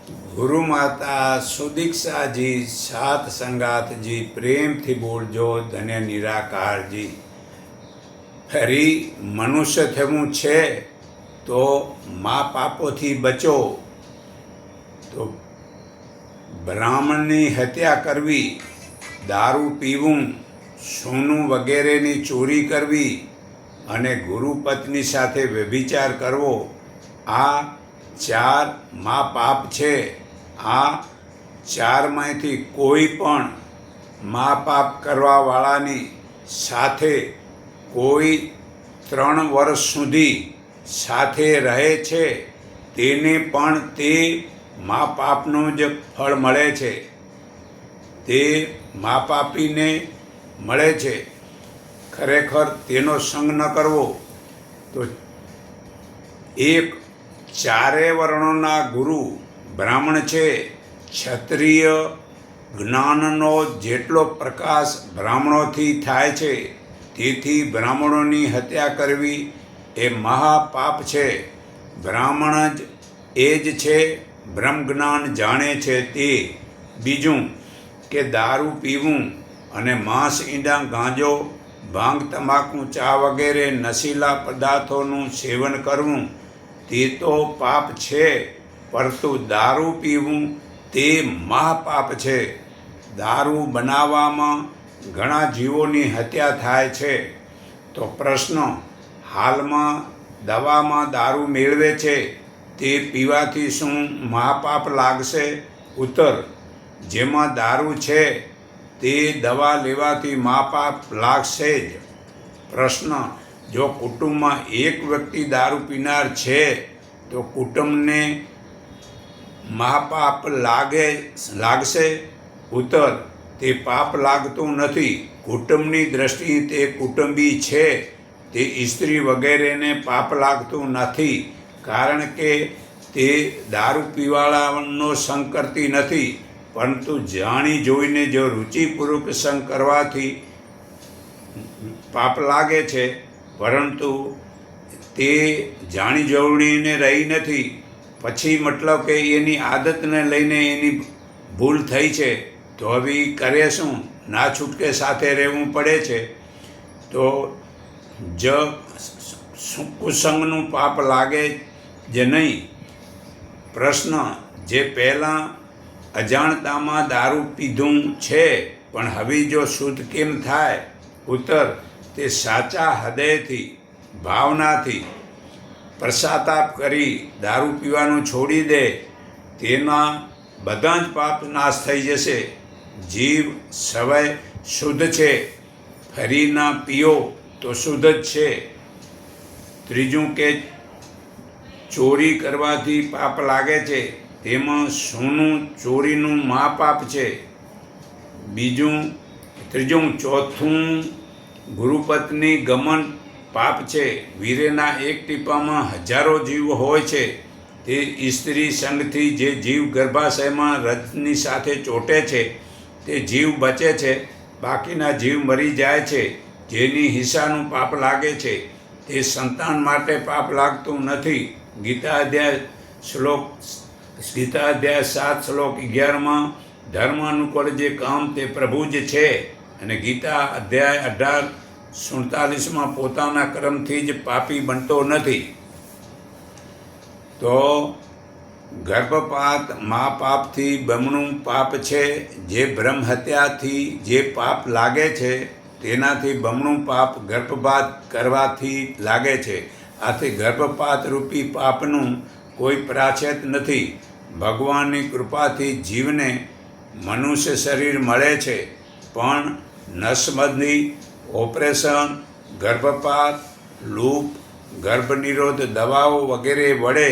ગુરુ માતા સુદીક્ષાજી, સાત સંગાતજી, પ્રેમથી બોલજો ધન્ય નિરાકારજી. ફરી મનુષ્ય થવું છે તો મા પાપોથી બચો. તો બ્રાહ્મણની હત્યા કરવી, દારૂ પીવું, સોનું વગેરેની ચોરી કરવી અને ગુરુ પત્ની સાથે વ્યભિચાર કરવો, આ ચાર મહાપાપ છે. આ ચારમાંથી કોઈ પણ મહાપાપ કરવાવાળાની સાથે કોઈ 3 વર્ષ સુધી સાથે રહે છે તેને પણ તે મહાપાપનું જ ફળ મળે છે, તે મહાપાપીને મળે છે. ખરેખર તેનો સંગ ન કરવો. તો એક ચારે વર્ણોના ગુરુ બ્રાહ્મણ છે. ક્ષત્રિય જ્ઞાનનો જેટલો પ્રકાશ બ્રાહ્મણોથી થાય છે, તેથી બ્રાહ્મણોની હત્યા કરવી એ મહાપાપ છે. બ્રાહ્મણ જ એ જ છે બ્રહ્મ જ્ઞાન જાણે છે તે. બીજું કે દારૂ પીવું અને માંસ, ઈંડા, ગાંજો, ભાંગ, તમાકુ, ચા વગેરે નશીલા પદાર્થોનું સેવન કરવું તે તો પાપ છે, પરંતુ દારૂ પીવું તે મહાપાપ છે. દારૂ બનાવવામાં ઘણા જીવોની હત્યા થાય છે. તો પ્રશ્ન, હાલમાં દવામાં દારૂ મેળવે છે તે પીવાથી શું મહાપાપ લાગશે? ઉત્તર, જેમાં દારૂ છે તે દવા લેવાથી મહાપાપ લાગશે જ. પ્રશ્ન, જો કુટુંબમાં એક વ્યક્તિ દારૂ પીનાર છે તો કુટુંબને મહાપાપ લાગશે? ઉત્તર, તે પાપ લાગતું નથી. કુટુંબની દ્રષ્ટિએ તે કુટુંબી છે, તે સ્ત્રી વગેરેને પાપ લાગતું નથી, કારણ કે તે દારૂ પીવાળાનો સંગ કરતી નથી. પરંતુ જાણી જોઈને જો રુચિપૂર્વક સંગ કરવાથી પાપ લાગે છે, પરંતુ તે જાણી જોઈને રહી નથી, પછી મતલબ કે એની આદતને લઈને એની ભૂલ થઈ છે, તો હવે કરે શું? ના છૂટકે સાથે રહેવું પડે છે. તો કુસંગનું પાપ લાગે જ નહીં. પ્રશ્ન, જે પહેલાં અજાણતામાં દારૂ પીધું છે પણ હવે જો શુદ્ધ કેમ થાય? ઉત્તર, તે સાચા હૃદયથી, ભાવનાથી પશ્ચાતાપ કરી દારૂ પીવાનું છોડી દે, તેના બધા જ પાપ નાશ થઈ જશે. જીવ સવય શુદ્ધ છે, ફરી ના પીઓ તો શુદ્ધ જ છે. ત્રીજું કે ચોરી કરવાથી પાપ લાગે છે, તેમાં સોનું ચોરીનું મહાપાપ છે. ત્રીજું, ચોથું ગુરુપત્ની ગમન પાપ છે. વીરેના એક ટીપામાં હજારો જીવ હોય છે. તે સ્ત્રી સંગથી જે જીવ ગર્ભાશયમાં રજની સાથે ચોંટે છે તે જીવ બચે છે, બાકીના જીવ મરી જાય છે. જેની હિંસાનું પાપ લાગે છે તે સંતાન માટે પાપ લાગતું નથી. ગીતા અધ્યાય 7 શ્લોક 11માં ધર્મ અનુકૂળ જે કામ તે પ્રભુ જ છે, અને ગીતા અધ્યાય 18:47માં પોતાના કર્મથી જ પાપી બનતો નથી. તો ગર્ભપાત મહાપાપથી બમણું પાપ છે. જે બ્રહ્મ હત્યાથી જે પાપ લાગે છે તેનાથી બમણું પાપ ગર્ભપાત કરવાથી લાગે છે. આથી ગર્ભપાત રૂપી પાપનું કોઈ પ્રાયશ્ચિત નથી. ભગવાનની કૃપાથી જીવને મનુષ્ય શરીર મળે છે, પણ નસબંધી, ઓપરેશન, ગર્ભપાત, લૂપ, ગર્ભનિરોધ દવાઓ વગેરે વડે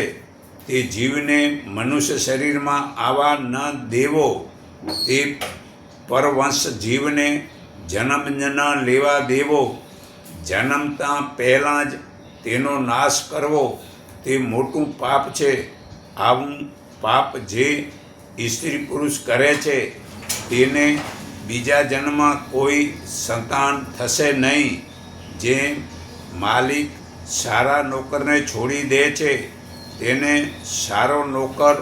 તે જીવને મનુષ્ય શરીરમાં આવવા ન દેવો. તે પરવંશ જીવને જન્મ ન લેવા દેવો. જન્મતા પહેલાં જ તેનો નાશ કરવો તે મોટું પાપ છે. આવું પાપ જે સ્ત્રી પુરુષ કરે છે તેને બીજા જન્મમાં કોઈ સંતાન થશે નહીં. જે માલિક સારા નોકરને છોડી દે છે તેને સારો નોકર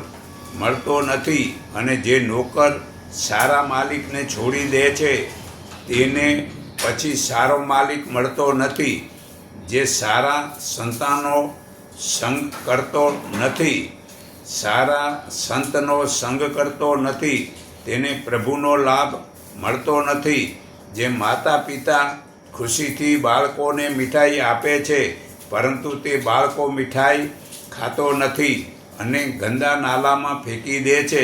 મળતો નથી, અને જે નોકર સારા માલિકને છોડી દે છે તેને પછી સારો માલિક મળતો નથી. જે સારા સંતાનો સંગ કરતો નથી, સારા સંતનો સંગ કરતો નથી, તેને પ્રભુનો લાભ મળતો નથી. જે માતા પિતા ખુશીથી બાળકોને મીઠાઈ આપે છે, પરંતુ તે બાળકો મીઠાઈ ખાતો નથી અને ગંદા નાલામાં ફેંકી દે છે,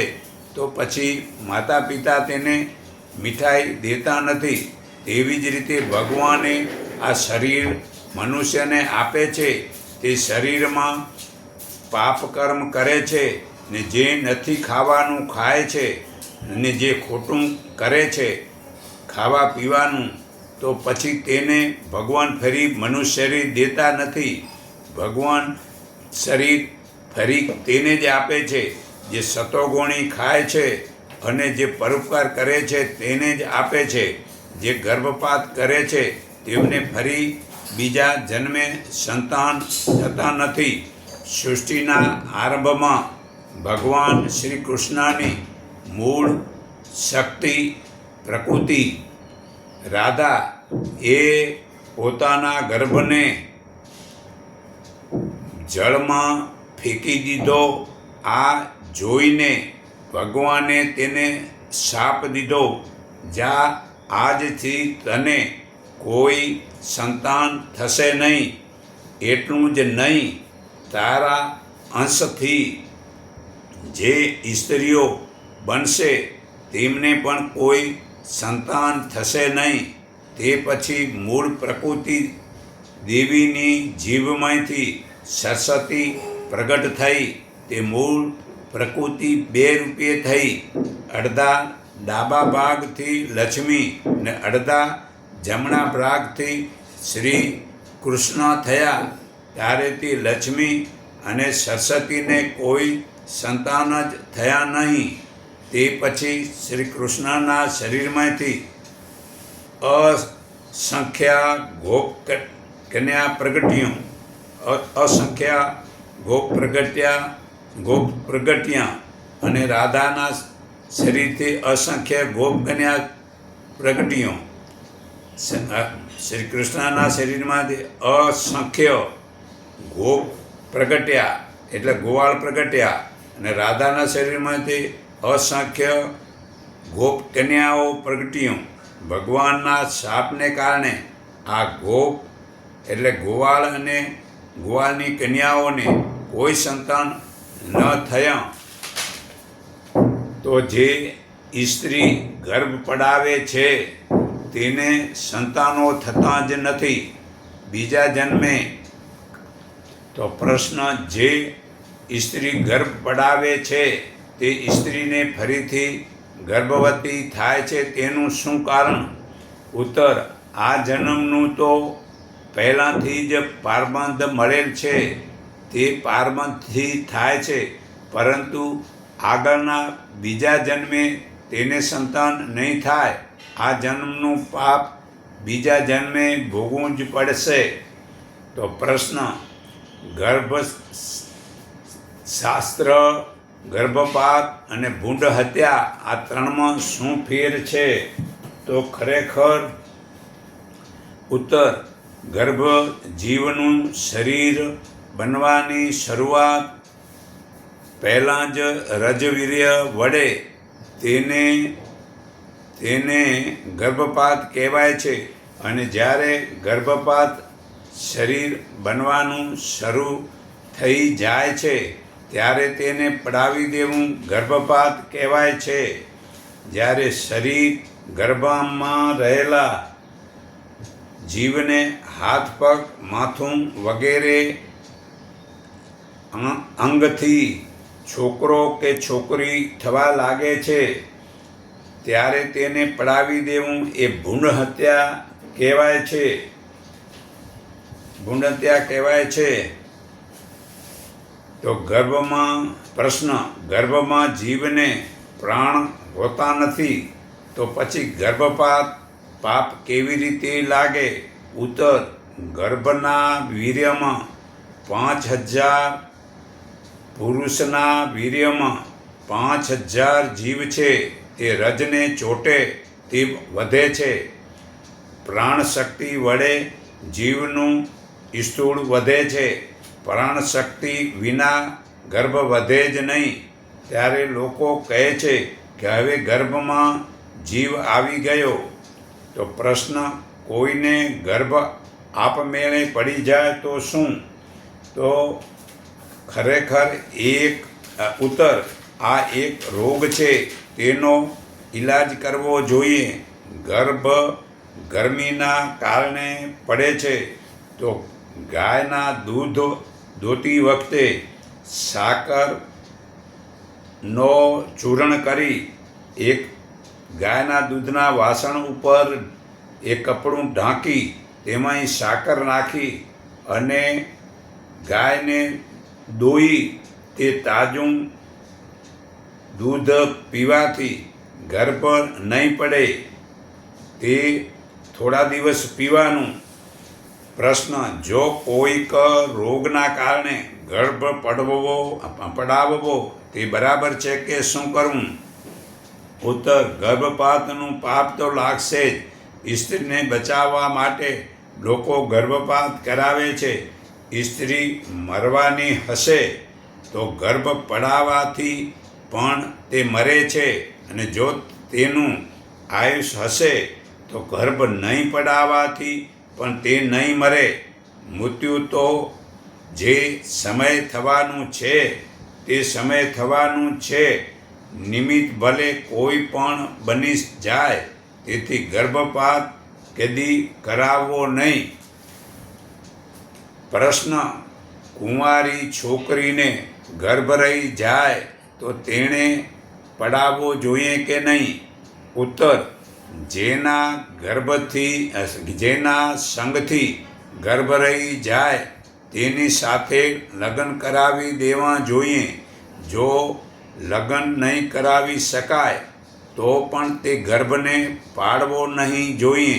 તો પછી માતા પિતા તેને મીઠાઈ દેતા નથી. તેવી જ રીતે ભગવાને આ શરીર મનુષ્યને આપે છે. તે શરીરમાં પાપ કર્મ કરે છે ને જે નથી ખાવાનું ખાય છે, અને જે ખોટું કરે છે ખાવા પીવાનું, તો પછી તેને ભગવાન ફરી મનુષ્ય શરીર દેતા નથી. ભગવાન શરીર ફરી તેને જ આપે છે જે સતોગુણી ખાય છે, અને જે પરોપકાર કરે છે તેને જ આપે છે. જે ગર્ભપાત કરે છે તેમને ફરી બીજા જન્મે સંતાન થતા નથી. સૃષ્ટિના આરંભમાં ભગવાન શ્રી કૃષ્ણની મૂળ શક્તિ પ્રકૃતિ રાધા એ પોતાના ગર્ભને જળમાં ફેંકી દીધો. આ જોઈને ભગવાને તેને શાપ દીધો, જા આજથી તને કોઈ સંતાન થશે નહીં. એટલું જ નહીં, તારા અંશથી જે સ્ત્રીઓ બનશે તેમને પણ કોઈ સંતાન થશે નહીં. તે પછી મૂળ પ્રકૃતિ દેવીની જીભમાંથી સરસ્વતી પ્રગટ થઈ. તે મૂળ પ્રકૃતિ બે રૂપે થઈ. અડધા ડાબા ભાગથી લક્ષ્મી ને અડધા જમણા ભાગથી શ્રી કૃષ્ણ થયા. ત્યારે તે લક્ષ્મી અને સરસ્વતીને કોઈ સંતાન જ થયા નહીં. તે પછી શ્રી કૃષ્ણના શરીરમાંથી અસંખ્ય ગોપ કન્યા પ્રગટ્યું. અસંખ્ય ગોપ પ્રગટ્યા, અને રાધાના શરીરથી અસંખ્ય ગોપ કન્યા પ્રગટ્યું. શ્રી કૃષ્ણના શરીરમાંથી અસંખ્ય ગોપ પ્રગટ્યા એટલે ગોવાળ પ્રગટ્યા, અને રાધાના શરીરમાંથી અસંખ્ય ગોપ કન્યાઓ પ્રગટ્યું. ભગવાનના શાપને કારણે આ ગોપ એટલે ગોવાળ અને ગોવાળની કન્યાઓને કોઈ સંતાન ન થયા. તો જે સ્ત્રી ગર્ભ પડાવે છે તેને સંતાનો થતા જ નથી બીજા જન્મે. તો પ્રશ્ન, જે સ્ત્રી ગર્ભ પડાવે છે તે સ્ત્રીને ફરીથી ગર્ભવતી થાય છે તેનું શું કારણ? ઉત્તર, આ જન્મનું તો પહેલાંથી જ પારબંધ મળેલ છે. તે પારબંધથી થાય છે, પરંતુ આગળના બીજા જન્મે તેને સંતાન નહીં થાય. આ જન્મનું પાપ બીજા જન્મે ભોગવવું જ પડશે. તો પ્રશ્ન, ગર્ભશાસ્ત્ર, ગર્ભપાત અને ભૂંડ હત્યા આ ત્રણમાં શું ફેર છે? તો ખરેખર ઉત્તર, ગર્ભ જીવનું શરીર બનવાની શરૂઆત પહેલાં જ રજવીર્ય વડે તેને ગર્ભપાત કહેવાય છે. અને જ્યારે ગર્ભપાત શરીર બનવાનું શરૂ થઈ જાય છે ત્યારે તેને પડાવી દેવું ગર્ભપાત કહેવાય છે. જ્યારે શરીર ગર્ભમાં રહેલા જીવને હાથ પગ માથું વગેરે અંગથી છોકરો કે છોકરી થવા લાગે છે ત્યારે તેને પડાવી દેવું એ ભ્રૂણ હત્યા કહેવાય છે. ભ્રૂણ હત્યા કહેવાય છે. તો પ્રશ્ન, ગર્ભમાં જીવને પ્રાણ હોતા નથી તો પછી ગર્ભપાત પાપ કેવી રીતે લાગે? ઉત્તર, ગર્ભના વીર્યમાં 5000 પુરુષના વીર્યમાં 5,000 જીવ છે તે રજને ચોટે તે વધે છે. પ્રાણશક્તિ વડે જીવનું સ્થૂળ વધે છે. પ્રાણશક્તિ વિના ગર્ભ વધે જ નહીં. ત્યારે લોકો કહે છે કે હવે ગર્ભમાં જીવ આવી ગયો. તો પ્રશ્ન, કોઈને ગર્ભ આપમેળે પડી જાય તો શું? તો ખરેખર ઉત્તર, આ એક રોગ છે, તેનો ઈલાજ કરવો જોઈએ. ગર્ભ ગરમીના કારણે પડે છે. તો ગાયના દૂધ દોતી વખતે સાકરનો ચૂર્ણ કરી એક ગાયના દૂધના વાસણ ઉપર એક કપડું ઢાંકી તેમાં સાકર નાખી અને ગાયને દોઈ તે તાજું દૂધ પીવાથી ગર્ભ નહીં પડે. તે થોડા દિવસ પીવાનું. પ્રશ્ન, જો કોઈક રોગના કારણે ગર્ભ પડાવવો તે બરાબર છે કે શું કરવું? ઉત્તર, ગર્ભપાતનું પાપ તો લાગશે જ. સ્ત્રીને બચાવવા માટે લોકો ગર્ભપાત કરાવે છે. સ્ત્રી મરવાની હશે તો ગર્ભ પડાવવાથી પણ તે મરે છે, અને જો તેનું આયુષ હશે તો ગર્ભ નહીં પડાવવાથી પણ તે નહીં મરે. મૃત્યુ તો જે સમય થવાનું છે તે સમય થવાનું છે. નિમિત્ત ભલે કોઈ પણ બની જાય. તેથી ગર્ભપાત કદી કરાવવો નહીં. પ્રશ્ન, કુંવારી છોકરીને ગર્ભ રહી જાય તો તેણે પડાવવો જોઈએ કે નહીં? ઉત્તર, જેના સંગથી ગર્ભ રહી જાય તેની સાથે લગ્ન કરાવી દેવા જોઈએ. જો લગ્ન નહીં કરાવી શકાય તો પણ તે ગર્ભને પાડવો નહીં જોઈએ.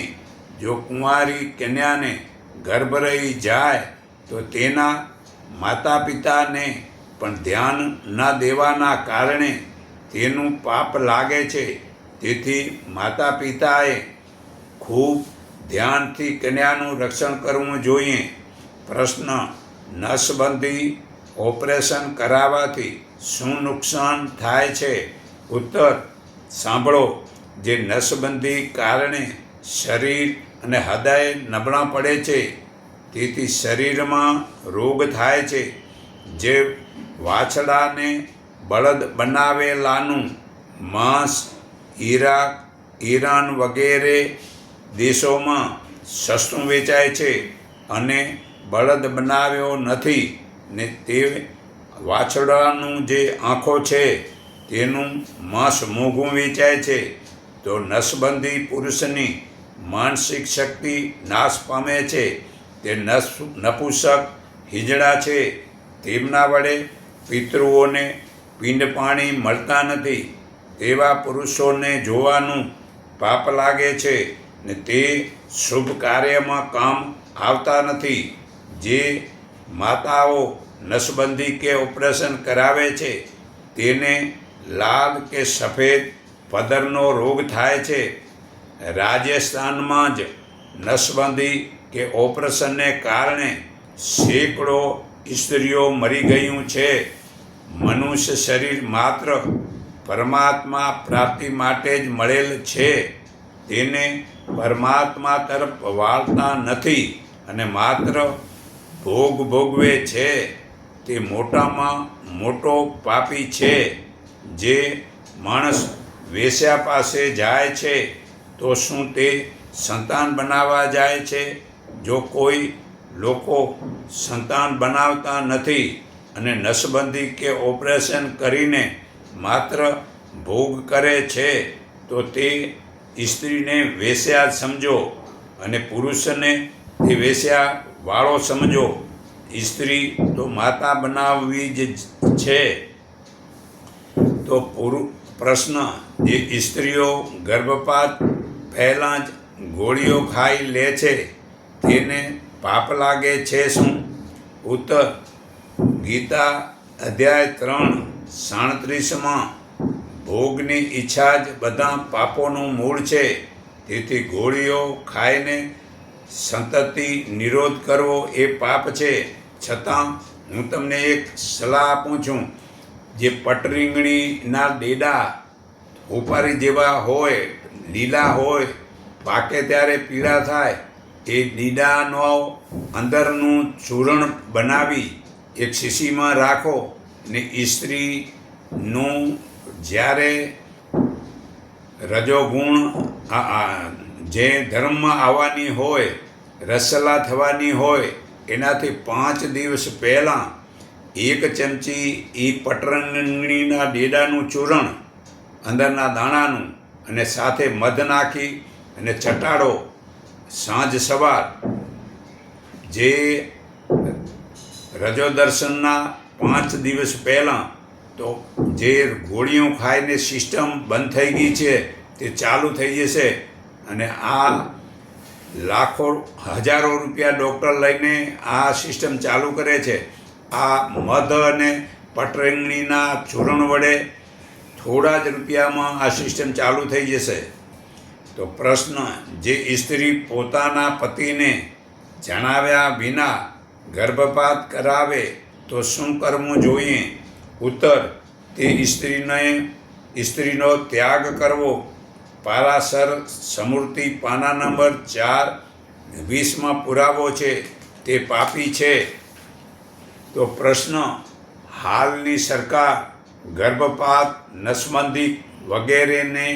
જો કુંવારી કન્યાને ગર્ભ રહી જાય તો તેના માતા પિતાને પણ ધ્યાન ન દેવાના કારણે તેનું પાપ લાગે છે. તેથી માતા પિતાએ ખૂબ ધ્યાનથી કન્યાનું રક્ષણ કરવું જોઈએ. પ્રશ્ન, નસબંધી ઓપરેશન કરાવવાથી શું નુકસાન થાય છે? ઉત્તર, સાંભળો. જે નસબંધી કારણે શરીર અને હૃદય નબળા પડે છે, તેથી શરીરમાં રોગ થાય છે. જે વાછડાને બળદ બનાવેલાનું માંસ ઈરાન વગેરે દેશોમાં સસ્તું વેચાય છે, અને બળદ બનાવ્યો નથી ને તે વાછડાનું જે આંખો છે તેનું માંસ મોંઘું વેચાય છે. તો નસબંધી પુરુષની માનસિક શક્તિ નાશ પામે છે. તે નપુંસક હિજડા છે. તેમના વડે પિતૃઓને પિંડ પાણી મળતા નથી. તેવા પુરુષોને જોવાનું પાપ લાગે છે ને તે શુભ કાર્યમાં કામ આવતા નથી. જે માતાઓ નસબંધી કે ઓપરેશન કરાવે છે તેને લાલ કે સફેદ પદરનો રોગ થાય છે. રાજસ્થાનમાં જ નસબંધી કે ઓપરેશનને કારણે સેંકડો સ્ત્રીઓ મરી ગયું છે. મનુષ્ય શરીર માત્ર પરમાત્મા પ્રાપ્તિ માટે જ મળેલ છે. તેને પરમાત્મા તરફ વાળતા નથી અને માત્ર ભોગ ભોગવે છે. તે મોટામાં મોટો પાપી છે. જે માણસ વેશ્યા પાસે જાય છે તો શું તે સંતાન બનાવવા જાય છે? જો કોઈ લોકો સંતાન બનાવતા નથી અને નસબંધી કે ઓપરેશન કરીને માત્ર ભોગ કરે છે તો તે સ્ત્રીને વેશ્યા સમજો અને પુરુષને તે વેશ્યા વાળો સમજો. સ્ત્રી તો માતા બનાવવી જ છે. તો પ્રશ્ન, જે સ્ત્રીઓ ગર્ભપાત પહેલાં જ ગોળીઓ ખાઈ લે છે તેને પાપ લાગે છે શું? ઉત્તર, ગીતા અધ્યાય 3 37માં ભોગની ઈચ્છા જ બધા પાપોનું મૂળ છે. તેથી ગોળીઓ ખાઈને સંતતિ નિરોધ કરવો એ પાપ છે. છતાં હું તમને એક સલાહ આપું છું. જે પટરીંગણીના ડેડા ઉપારી જેવા હોય, લીલા હોય, પાકે ત્યારે પીળા થાય, એ ડીડાનો અંદરનું ચૂરણ બનાવી એક શીશીમાં રાખો ને સ્ત્રીનું જ્યારે રજોગુણ જે ધર્મમાં આવવાની હોય, રસલા થવાની હોય, એનાથી 5 દિવસ પહેલાં 1 ચમચી એ પટરંગણીના ડેડાનું ચૂરણ અંદરના દાણાનું અને સાથે મધ નાખી અને ચટાડો સાંજ સવાર. જે રજો દર્શનના 5 દિવસ પહેલાં તો જે ગોળીઓ ખાઈને સિસ્ટમ બંધ થઈ ગઈ છે તે ચાલુ થઈ જશે. અને આ લાખો હજારો રૂપિયા ડૉક્ટર લઈને આ સિસ્ટમ ચાલુ કરે છે. આ મધ અને પટરંગણીના ચૂરણ વડે થોડા જ રૂપિયામાં આ સિસ્ટમ ચાલુ થઈ જશે. તો પ્રશ્ન, જે સ્ત્રી પોતાના પતિને જણાવ્યા વિના ગર્ભપાત કરાવે તો શું કરવું જોઈએ? ઉત્તર, તે સ્ત્રીનો ત્યાગ કરવો. પારાશર સમૃદ્ધિ પાના નંબર 4-20માં પુરાવો છે. તે પાપી છે. તો પ્રશ્ન, હાલની સરકાર ગર્ભપાત, નસબંધી વગેરેને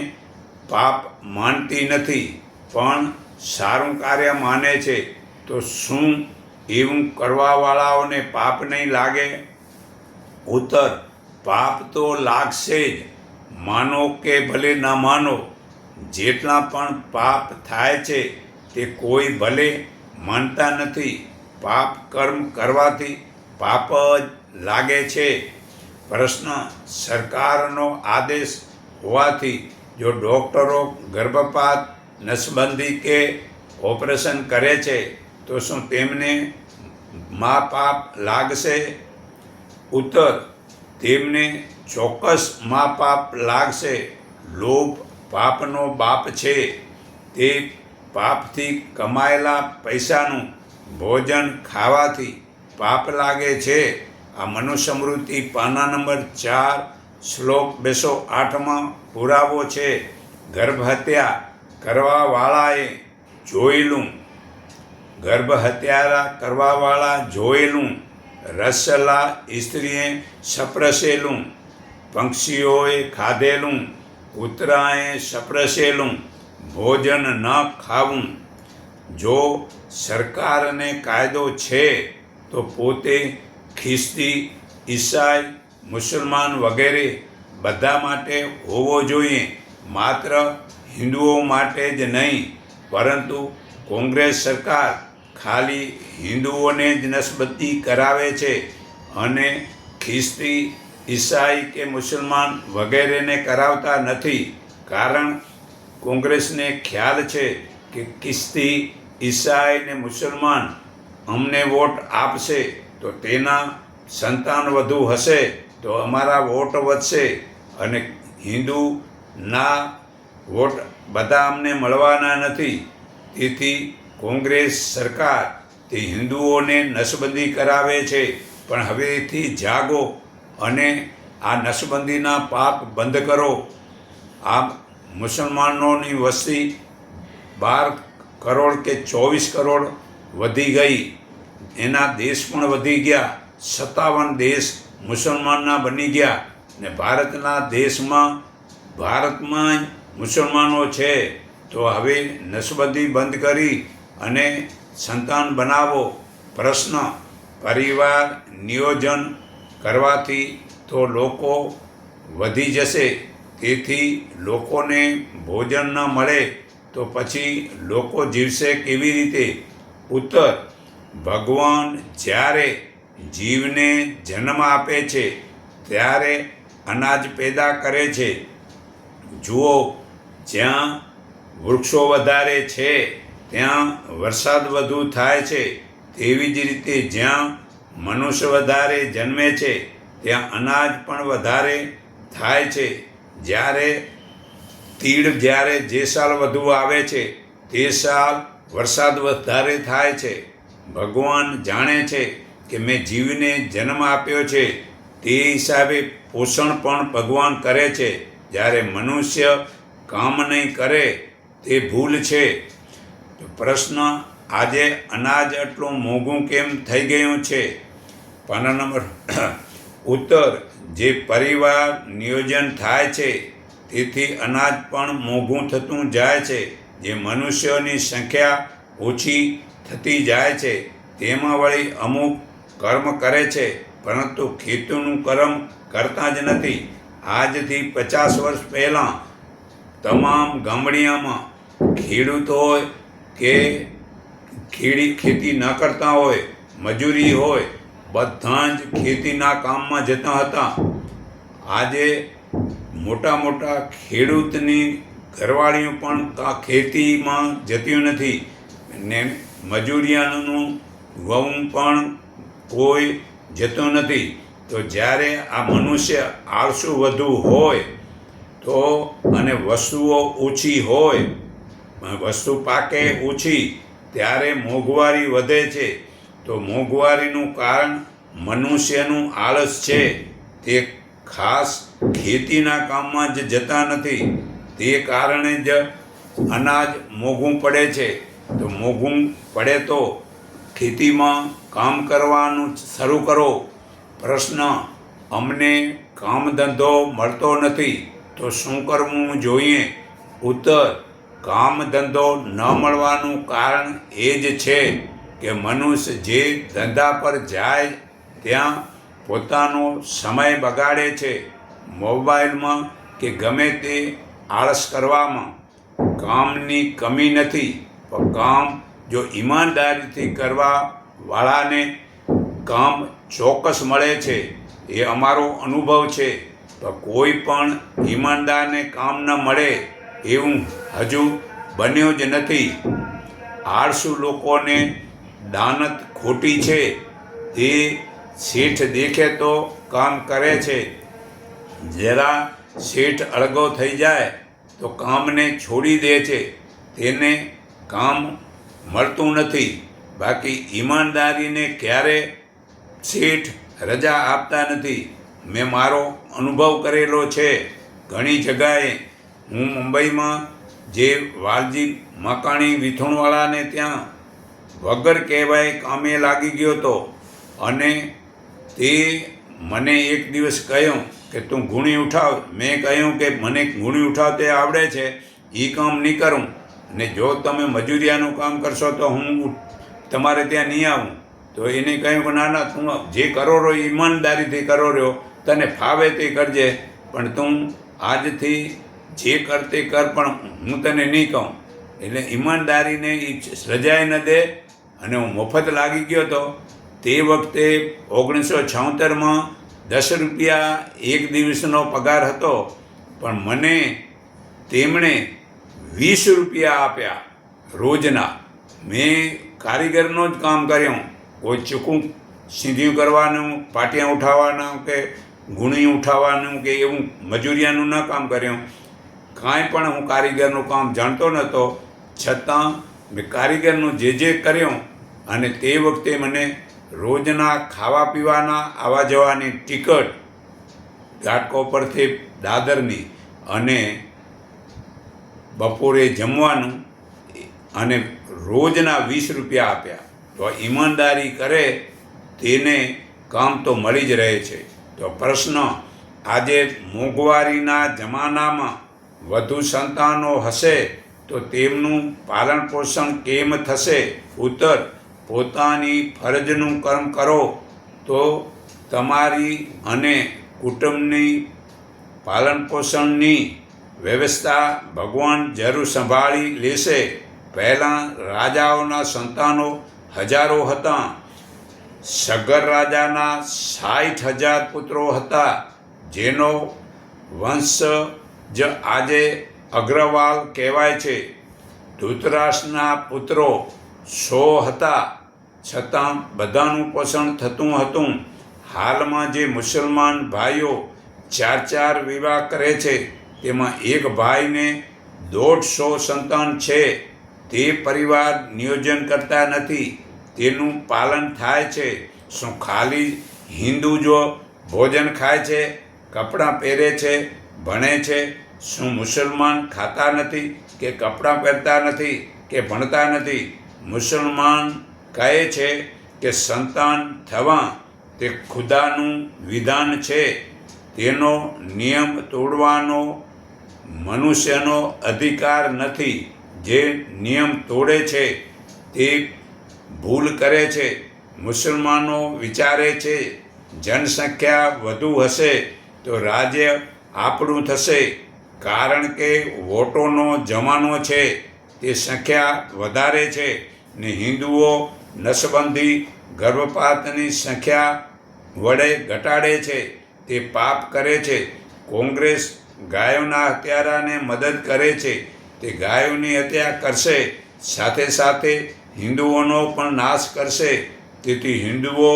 પાપ માનતી નથી પણ સારું કાર્ય માને છે. તો શું એવું કરવાવાળાઓને પાપ નહીં લાગે? ઉત્તર, પાપ તો લાગશે જ, માનો કે ભલે ન માનો. જેટલા પણ પાપ થાય છે તે કોઈ ભલે માનતા નથી. પાપ કર્મ કરવાથી પાપ જ લાગે છે. પ્રશ્ન, સરકારનો આદેશ હોવાથી જો ડૉક્ટરો ગર્ભપાત, નસબંધી કે ઓપરેશન કરે છે તો શું તેમને મહાપાપ લાગશે? ઉત્તર, તેમને ચોક્કસ મહાપાપ લાગશે. લોભ પાપનો બાપ છે. તે પાપથી કમાયેલા પૈસાનું ભોજન ખાવાથી પાપ લાગે છે. આ મનુસ્મૃતિ પાના નંબર 4 શ્લોક 208માં પુરાવો છે. ગર્ભહત્યા કરવાવાળાએ જોયેલું, ગર્ભહત્યા કરવાવાળા જોયેલું, રસલા સ્ત્રીએ સપ્રસેલું, પક્ષીઓએ ખાધેલું, કૂતરાએ સપ્રસેલું ભોજન ન ખાવું. જો સરકારને કાયદો છે તો પોતે ખ્રિસ્તી, ઈસાઈ, મુસલમાન વગેરે બધા માટે હોવો જોઈએ. માત્ર હિન્દુઓ માટે જ નહીં. પરંતુ કોંગ્રેસ સરકાર ખાલી હિન્દુઓને જ નસબંધી કરાવે છે અને ખ્રિસ્તી, ઈસાઈ કે મુસલમાન વગેરેને કરાવતા નથી. કારણ કોંગ્રેસને ખ્યાલ છે કે ખ્રિસ્તી, ઈસાઈ ને મુસલમાન અમને વોટ આપશે તો તેના સંતાન વધુ હશે તો અમારા વોટ વધશે અને હિન્દુના વોટ બધા અમને મળવાના નથી. તેથી કોંગ્રેસ સરકાર તે હિન્દુઓને નસબંધી કરાવે છે. પણ હવેથી જાગો અને આ નસબંધીના પાપ બંધ કરો. આ મુસલમાનોની વસ્તી 12 કરોડ કે 24 કરોડ વધી ગઈ. એના દેશ પણ વધી ગયા. 57 દેશ મુસલમાનના બની ગયા ને ભારતના ભારતમાં મુસલમાનો છે. તો હવે નસબંધી બંધ કરી અને સંતાન બનાવો. પ્રશ્ન, પરિવાર નિયોજન કરવાથી તો લોકો વધી જશે. તેથી લોકોને ભોજન ન મળે તો પછી લોકો જીવશે કેવી રીતે? ઉત્તર, ભગવાન જ્યારે જીવને જન્મ આપે છે ત્યારે અનાજ પેદા કરે છે. જુઓ, જ્યાં વૃક્ષો વધારે છે ત્યાં વરસાદ વધુ થાય છે. તેવી જ રીતે જ્યાં મનુષ્ય વધારે જન્મે છે ત્યાં અનાજ પણ વધારે થાય છે. જ્યારે જ્યારે જે સાલ વધુ આવે છે તે સાલ વરસાદ વધારે થાય છે. ભગવાન જાણે છે કે મેં જીવને જન્મ આપ્યો છે, તે હિસાબે પોષણ પણ ભગવાન કરે છે. જ્યારે મનુષ્ય કામ નહીં કરે તે ભૂલ છે. તો પ્રશ્ન, આજે અનાજ આટલું મોંઘું કેમ થઈ ગયું છે? પાના નંબર ઉત્તર, જે પરિવાર નિયોજન થાય છે તેથી અનાજ પણ મોંઘું થતું જાય છે. જે મનુષ્યોની સંખ્યા ઓછી થતી જાય છે તેમાં વળી અમુક કર્મ કરે છે, પરંતુ ખેતીનું કર્મ કરતા જ નથી. આજથી 50 વર્ષ પહેલાં તમામ ગામડિયામાં ખેડૂત હોય કે ખેતી ન કરતા હોય, મજૂરી હોય, બધા જ ખેતીના કામમાં જતા હતા. આજે મોટા મોટા ખેડૂતની ઘરવાળીઓ પણ ખેતીમાં જતી નથી ને મજૂરિયાનું વહું પણ કોઈ જતું નથી. તો જ્યારે આ મનુષ્ય આળસુ વધુ હોય તો અને વસ્તુઓ ઓછી હોય, વસ્તુ પાકે ઓછી, ત્યારે મોંઘવારી વધે છે. તો મોંઘવારીનું કારણ મનુષ્યનું આળસ છે. તે ખાસ ખેતીના કામમાં જ જતા નથી. તે કારણે જ અનાજ મોંઘું પડે છે. તો મોંઘું પડે તો ખેતીમાં કામ કરવાનું શરૂ કરો. પ્રશ્ન, અમને કામ ધંધો મળતો નથી તો શું કરવું જોઈએ? ઉત્તર, કામ ધંધો ન મળવાનું કારણ એ જ છે કે મનુષ્ય જે ધંધા પર જાય ત્યાં પોતાનો સમય બગાડે છે, મોબાઈલમાં કે ગમે તે આળસ કરવામાં. કામની કમી નથી, પણ કામ જો ઈમાનદારીથી કરવા વાળાને કામ ચોક્કસ મળે છે. એ અમારો અનુભવ છે. તો કોઈ પણ ઈમાનદારને કામ ન મળે એવું હજુ બન્યું જ નથી. આળસુ લોકોને દાનત ખોટી છે. તે શેઠ દેખે તો કામ કરે છે. જરા શેઠ અળગો થઈ જાય તો કામને છોડી દે છે. તેને કામ મળતું નથી. બાકી ઈમાનદારીને ક્યારે શેઠ રજા આપતા નથી. મેં મારો અનુભવ કરેલો છે ઘણી જગાએ. હું મુંબઈમાં જે વાલજી મકાણી વિથુણવાળાને ત્યાં વગર કહેવાય કામે લાગી ગયો હતો અને તે મને એક દિવસ કહ્યું કે તું ગુણી ઉઠાવ. મેં કહ્યું કે મને ગુણી ઉઠાવતે આવડે છે, એ કામ નહીં કરું, ને જો તમે મજૂરિયાનું કામ કરશો તો હું તમારે ત્યાં નહીં આવું. તો એને કહ્યું કે ના ના, તું જે કરો રહ્યો ઈમાનદારીથી કરો રહ્યો, તને ફાવે તે કરજે, પણ તું આજથી જે કરતે કર, પણ હું તને નહીં કહું. એટલે ઈમાનદારીને એ રજાએ ન દે. અને હું મફત લાગી ગયો હતો. તે વખતે 1976માં 10 રૂપિયા એક દિવસનો પગાર હતો, પણ મને તેમણે 20 રૂપિયા આપ્યા રોજના. મેં કારીગરનો જ કામ કર્યું. કોઈ ચૂકું સીધું કરવાનું, પાટિયા ઉઠાવવાનું કે ગુણી ઉઠાવવાનું કે એવું મજૂરિયાનું ન કામ કર્યું. કાંઈ પણ હું કારીગરનું કામ જાણતો નહોતો, છતાં મેં કારીગરનું જે કર્યું. અને તે વખતે મને રોજના ખાવા પીવાના આવવા જવાની ટિકટ ઘાટકો પરથી દાદરની, અને બપોરે જમવાનું, અને રોજના 20 રૂપિયા આપ્યા. તો ઈમાનદારી કરે તેને કામ તો મળી જ રહે છે. તો પ્રશ્ન, આજે મોંઘવારીના જમાનામાં વધુ સંતાનો હશે તો તેમનું પાલન પોષણ કેમ થશે? ઉત્તર, પોતાની ફરજનું કર્મ કરો તો તમારી અને કુટુંબની પાલન પોષણની વ્યવસ્થા ભગવાન જરૂર સંભાળી લેશે. પહેલાં રાજાઓના સંતાનો હજારો હતા. સગર રાજાના 60,000 પુત્રો હતા, જેનો વંશ જ આજે અગ્રવાલ કહેવાય છે. ધૃતરાષ્ટ્રના પુત્રો 100 હતા, છતાં બધાનું પોષણ થતું હતું. હાલમાં જે મુસલમાન ભાઈઓ 4 વિવાહ કરે છે તેમાં એક ભાઈને 150 સંતાન છે. તે પરિવાર નિયોજન કરતા નથી, તેનું પાલન થાય છે. શું ખાલી હિન્દુ જો ભોજન ખાય છે, કપડાં પહેરે છે, ભણે છે, શું મુસલમાન ખાતા નથી કે કપડાં પહેરતા નથી કે ભણતા નથી? મુસલમાન કહે છે કે સંતાન થવા તે ખુદાનું વિધાન છે. તેનો નિયમ તોડવાનો મનુષ્યનો અધિકાર નથી. જે નિયમ તોડે છે તે ભૂલ કરે છે. મુસલમાનો વિચારે છે જનસંખ્યા વધુ હશે તો રાજ્ય આપણું થશે, કારણ કે વોટોનો જમાનો છે. તે સંખ્યા વધારે છે ને હિન્દુઓ નસબંધી ગર્ભપાતની સંખ્યા વડે ઘટાડે છે. તે પાપ કરે છે. કોંગ્રેસ ગાયોના હત્યારાને મદદ કરે છે. તે ગાયોની હત્યા કરશે, સાથે સાથે હિન્દુઓનો પણ નાશ કરશે. તેથી હિન્દુઓ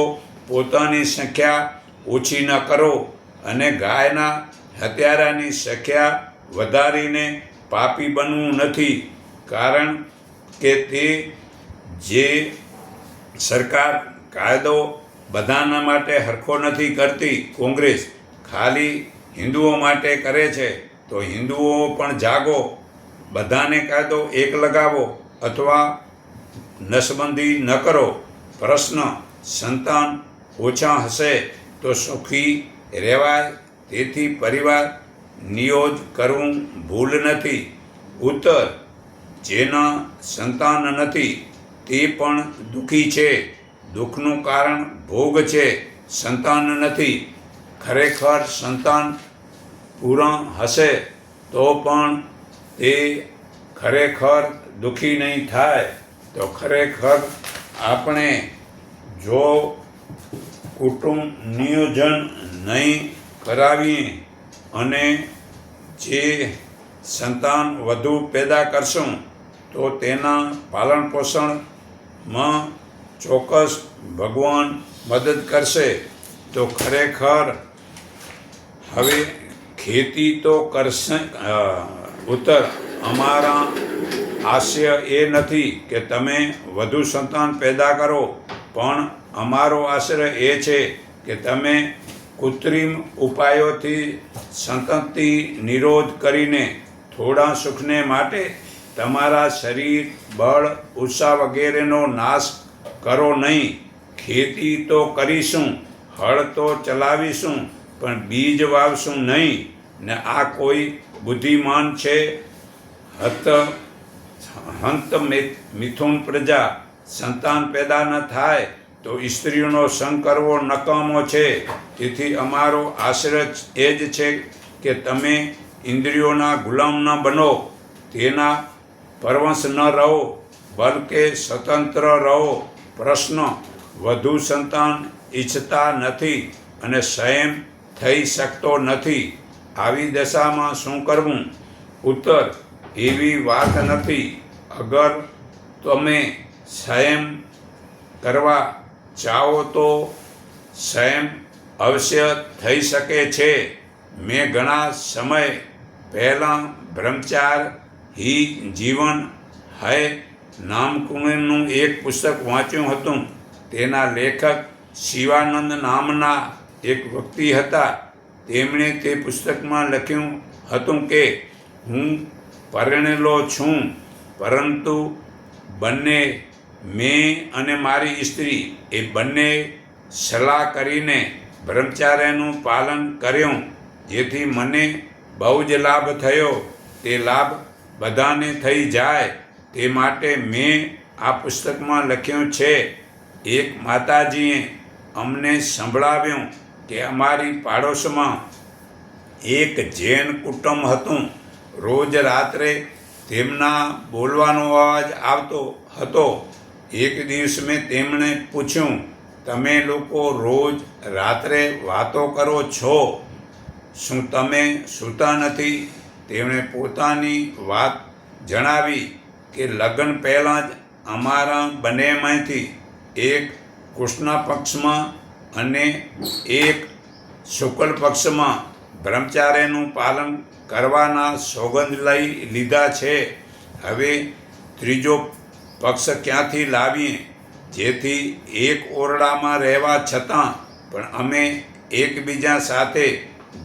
પોતાની સંખ્યા ઓછી ન કરો અને ગાયના હત્યારાની સંખ્યા વધારીને પાપી બનવું નથી, કારણ કે તે જે સરકાર કાયદો બધાના માટે હરખો નથી કરતી. કોંગ્રેસ ખાલી હિન્દુઓ માટે કરે છે. તો હિન્દુઓ પણ જાગો, બધાને કાયદો એક લગાવો અથવા નસબંધી ન કરો. પ્રશ્ન: સંતાન ઓછા હશે તો સુખી રહેવાય, તેથી પરિવાર નિયોજ કરવું ભૂલ નથી. ઉત્તર: જેના સંતાન નથી તે પણ દુઃખી છે. દુઃખનું કારણ ભોગ છે, સંતાન નથી. ખરેખર સંતાન પૂર્ણ હશે તો પણ તે ખરેખર દુઃખી નહીં થાય. તો ખરેખર આપણે જો કુટુંબ નિયોજન નહીં કરાવીએ અને જે સંતાન વધુ પેદા કરશું તો તેના પાલન પોષણમાં ચોક્કસ ભગવાન મદદ કરશે. તો ખરેખર હવે ખેતી તો કરશે. ઉત્તર: અમારા આશય એ નથી કે તમે વધુ સંતાન પેદા કરો, પણ અમારો આશય એ છે કે તમે કૃત્રિમ ઉપાયોથી સંતતિ નિરોધ કરીને થોડા સુખને માટે તમારા શરીર, બળ, ઉત્સાહ વગેરેનો નાશ કરો નહીં. ખેતી તો કરીશું, હળ તો ચલાવીશું, પણ બીજ વાવશું નહીં. ને આ કોઈ બુદ્ધિમાન છે? હંત મિથુન પ્રજા. સંતાન પેદા ન થાય તો સ્ત્રીઓનો સંગ કરવો નકામો છે. તેથી અમારો આશય એ જ છે કે તમે ઇન્દ્રિયોના ગુલામ ન બનો, તેના પરવશ ન રહો, બલકે સ્વતંત્ર રહો. પ્રશ્ન: વધુ સંતાન ઈચ્છતા નથી અને સંયમ થઈ શકતો નથી, આવી દશામાં શું કરવું? ઉત્તર: એવી વાત નથી. અગર તમે સંયમ કરવા ચાહો તો સંયમ અવશ્ય થઈ શકે છે. મેં ઘણા સમય પહેલાં બ્રહ્મચારી જીવન હૈ નામનું એક પુસ્તક વાંચ્યું હતું. તેના લેખક શિવાનંદ નામના એક વ્યક્તિ હતા. તેમણે તે પુસ્તકમાં લખ્યું હતું કે હું પરણેલો છું, પરંતુ બંને મેં અને મારી સ્ત્રી એ બંને સલાહ કરીને બ્રહ્મચાર્યનું પાલન કર્યું, જેથી મને બહુ જ લાભ થયો. તે લાભ બધાને થઈ જાય તે માટે મેં આ પુસ્તકમાં લખ્યું છે. એક માતાજીએ અમને સંભળાવ્યું કે અમારી પાડોશમાં એક જૈન કુટુંબ હતું. રોજ રાત્રે તેમના બોલવાનો અવાજ આવતો હતો. એક દિવસ મેં તેમને પૂછ્યું, તમે લોકો રોજ રાત્રે વાતો કરો છો, શું તમે સૂતા નથી? તેમણે પોતાની વાત જણાવી કે લગ્ન પહેલાં જ અમારા બંનેમાંથી એક કૃષ્ણ પક્ષમાં અને એક શુક્લ પક્ષમાં બ્રહ્મચાર્યનું પાલન કરવાના સોગંદ લઈ લીધા છે. હવે ત્રીજો પક્ષ ક્યાંથી લાવીએ, જેથી એક ઓરડામાં રહેવા છતાં પણ અમે એકબીજા સાથે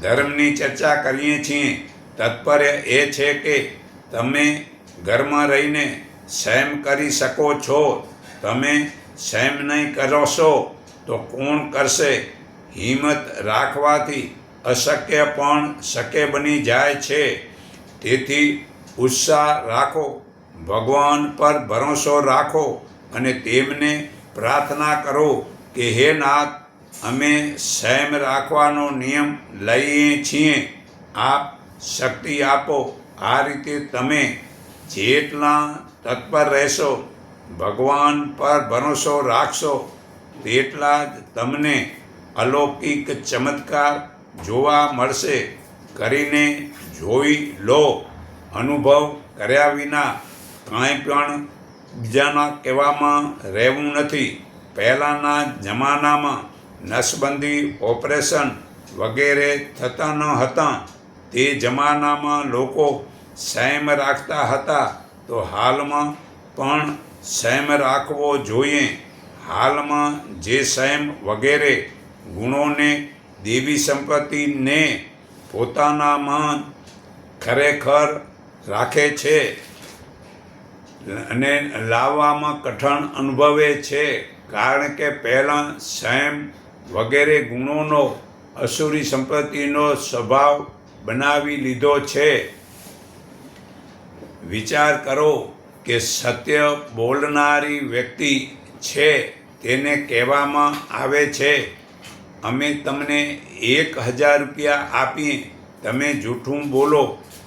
ધર્મની ચર્ચા કરીએ છીએ. તાત્પર્ય એ છે કે તમે ઘરમાં રહીને સંયમ કરી શકો છો. તમે સંયમ નહીં કરશો તો કોણ કરશે? હિંમત રાખવાથી અશક્ય પણ શક્ય બની જાય છે. તેથી ઉત્સાહ રાખો, ભગવાન પર ભરોસો રાખો અને તેમને પ્રાર્થના કરો કે હે નાથ, અમે સંયમ રાખવાનો નિયમ લઈએ છીએ, આપ શક્તિ આપો. આ રીતે તમે જેટલા તત્પર રહેશો, ભગવાન પર ભરોસો રાખશો, તેટલા જ તમને અલૌકિક ચમત્કાર જોવા મળશે. કરીને જોઈ લો. અનુભવ કર્યા વિના કાંઈ પણ બીજાના કહેવામાં રહેવું નથી. પહેલાંના જમાનામાં નસબંધી ઓપરેશન વગેરે થતા ન હતા. તે જમાનામાં લોકો સંયમ રાખતા હતા, તો હાલમાં પણ સંયમ રાખવો જોઈએ. હાલમાં જે સંયમ વગેરે ગુણોને, દેવી સંપત્તિને પોતાનામાં ખરેખર રાખે છે અને લાવવામાં કઠણ અનુભવે છે, કારણ કે પહેલાં સંયમ વગેરે ગુણોનો અસુરી સંપત્તિનો સ્વભાવ બનાવી લીધો છે. વિચાર કરો કે સત્ય બોલનારી વ્યક્તિ છે, તેને કહેવામાં આવે છે, અમે તમને 1000 રૂપિયા આપીએ, તમે જૂઠું બોલો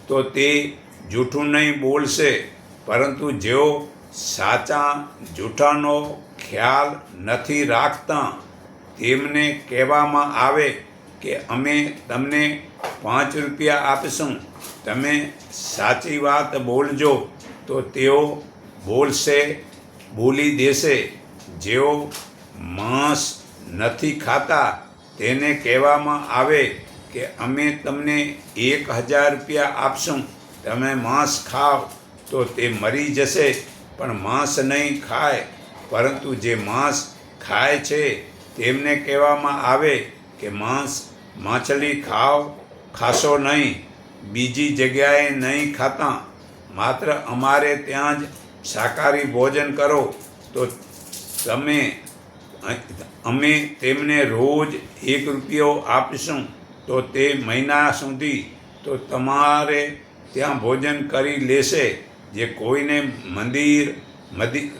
તો તે જૂઠું નહીં બોલશે. પરંતુ જેઓ સાચા જૂઠાનો ખ્યાલ નથી રાખતા, તેમને કહેવામાં આવે કે અમે તમને 5 રૂપિયા આપીશું, તમે સાચી વાત બોલજો, તો તેઓ બોલી દેશે. જેઓ માંસ નથી ખાતા, તેને કહેવામાં આવે કે અમે તમને 1000 રૂપિયા આપશું, તમે માંસ ખાઓ, તો તે મરી જશે પણ માંસ નહીં ખાય. પરંતુ જે માંસ ખાય છે તેમને કહેવામાં આવે કે માછલી ખાશો નહીં, બીજી જગ્યાએ નહીં ખાતા, માત્ર અમારે ત્યાં જ શાકાહારી ભોજન કરો. તો અમે તેમને રોજ 1 રૂપિયો આપીશું, તો તે મહિના સુધી તો તમારે ત્યાં ભોજન કરી લેશે. જે કોઈને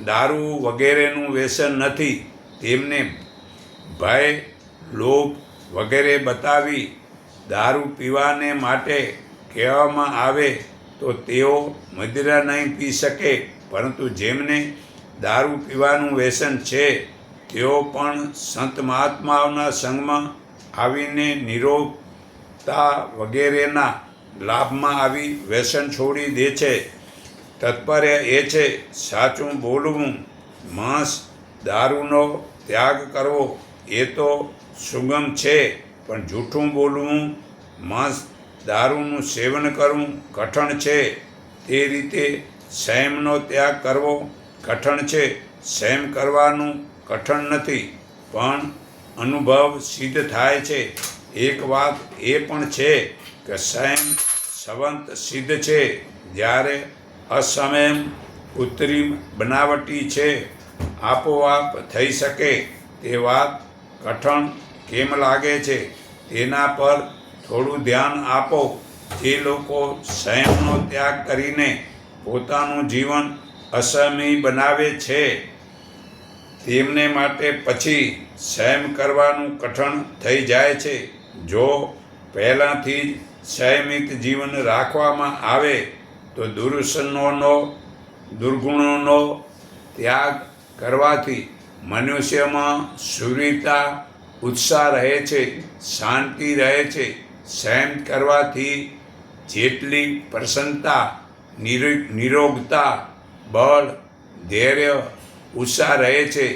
દારૂ વગેરેનું વ્યસન નથી, તેમને ભય, લોભ વગેરે બતાવી દારૂ પીવાને માટે કહેવામાં આવે તો તેઓ મદિરા નહીં પી શકે. પરંતુ જેમને દારૂ પીવાનું વ્યસન છે, તેઓ પણ સંત મહાત્માઓના સંગમાં આવીને નિરોગતા વગેરેના લાભમાં આવી વ્યસન છોડી દે છે. તાત્પર્ય એ છે, સાચું બોલવું, માંસ દારૂનો ત્યાગ કરવો એ તો સુગમ છે, પણ જૂઠું બોલવું, માંસ દારૂનું સેવન કરવું કઠણ છે. તે રીતે સંયમનો ત્યાગ કરવો કઠણ છે. સંયમ કરવાનું કઠણ નથી, પણ અનુભવ સિદ્ધ થાય છે. એક વાત એ પણ છે કે સંયમ સંવત સિદ્ધ છે, જ્યારે અસંયમ કૃત્રિમ બનાવટી છે, આપોઆપ થઈ શકે. તે વાત કઠણ કેમ લાગે છે, તેના પર થોડું ધ્યાન આપો. જે લોકો સંયમનો ત્યાગ કરીને પોતાનું જીવન અસંયમી બનાવે છે, તેમને માટે પછી સંયમ કરવાનું કઠણ થઈ જાય છે. જો પહેલાંથી જ સંયમિત જીવન રાખવામાં આવે તો દુર્ગુણોનો ત્યાગ કરવાથી મનુષ્યમાં શુદ્ધતા, ઉત્સાહ રહે છે, શાંતિ રહે છે. સંયમ કરવાથી જેટલી પ્રસન્નતા, નિરોગતા, બળ, ધૈર્ય, ઉત્સાહ રહે છે,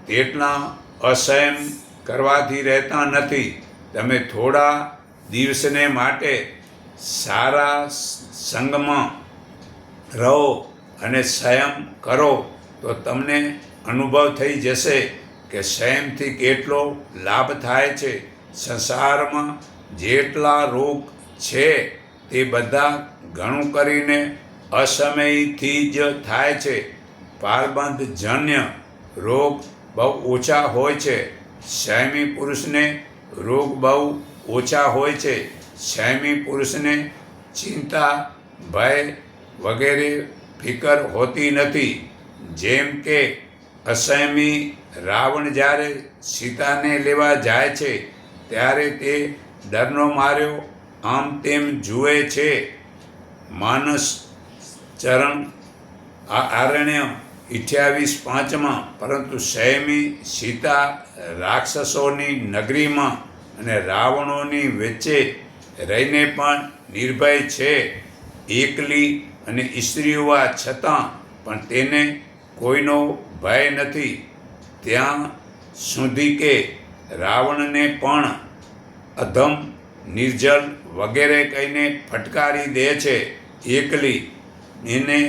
તેટલા અસંયમ કરવાથી રહેતા નથી. તમે થોડા દિવસને માટે સારા સંગમાં રહો અને સંયમ કરો તો તમને અનુભવ થઈ જશે કે સંયમથી કેટલો લાભ થાય છે. સંસારમાં જેટલા રોગ છે તે બધા ઘણું કરીને અસમયથી જ થાય છે. પારબંધ જન્ય રોગ બહુ ઓછા હોય છે. સંયમી પુરુષને રોગ બહુ ઓછા હોય છે. સંયમી પુરુષને ચિંતા, ભય વગેરે ફિકર હોતી નથી. જેમ કે અસંયમી રાવણ જ્યારે સીતાને લેવા જાય છે ત્યારે તે ડરનો માર્યો આમ તેમ જુએ છે. માનસ ચરણ આરણ્ય 28:5. પરંતુ સંયમી સીતા રાક્ષસોની નગરીમાં અને રાવણોની વચ્ચે રહીને પણ નિર્ભય છે. એકલી અને સ્ત્રી હોવા છતાં પણ તેને કોઈનો ભય નથી. ત્યાં સુધી કે રાવણને પણ અધમ, નિર્જલ વગેરે કહીને ફટકારી દે છે. એકલી એને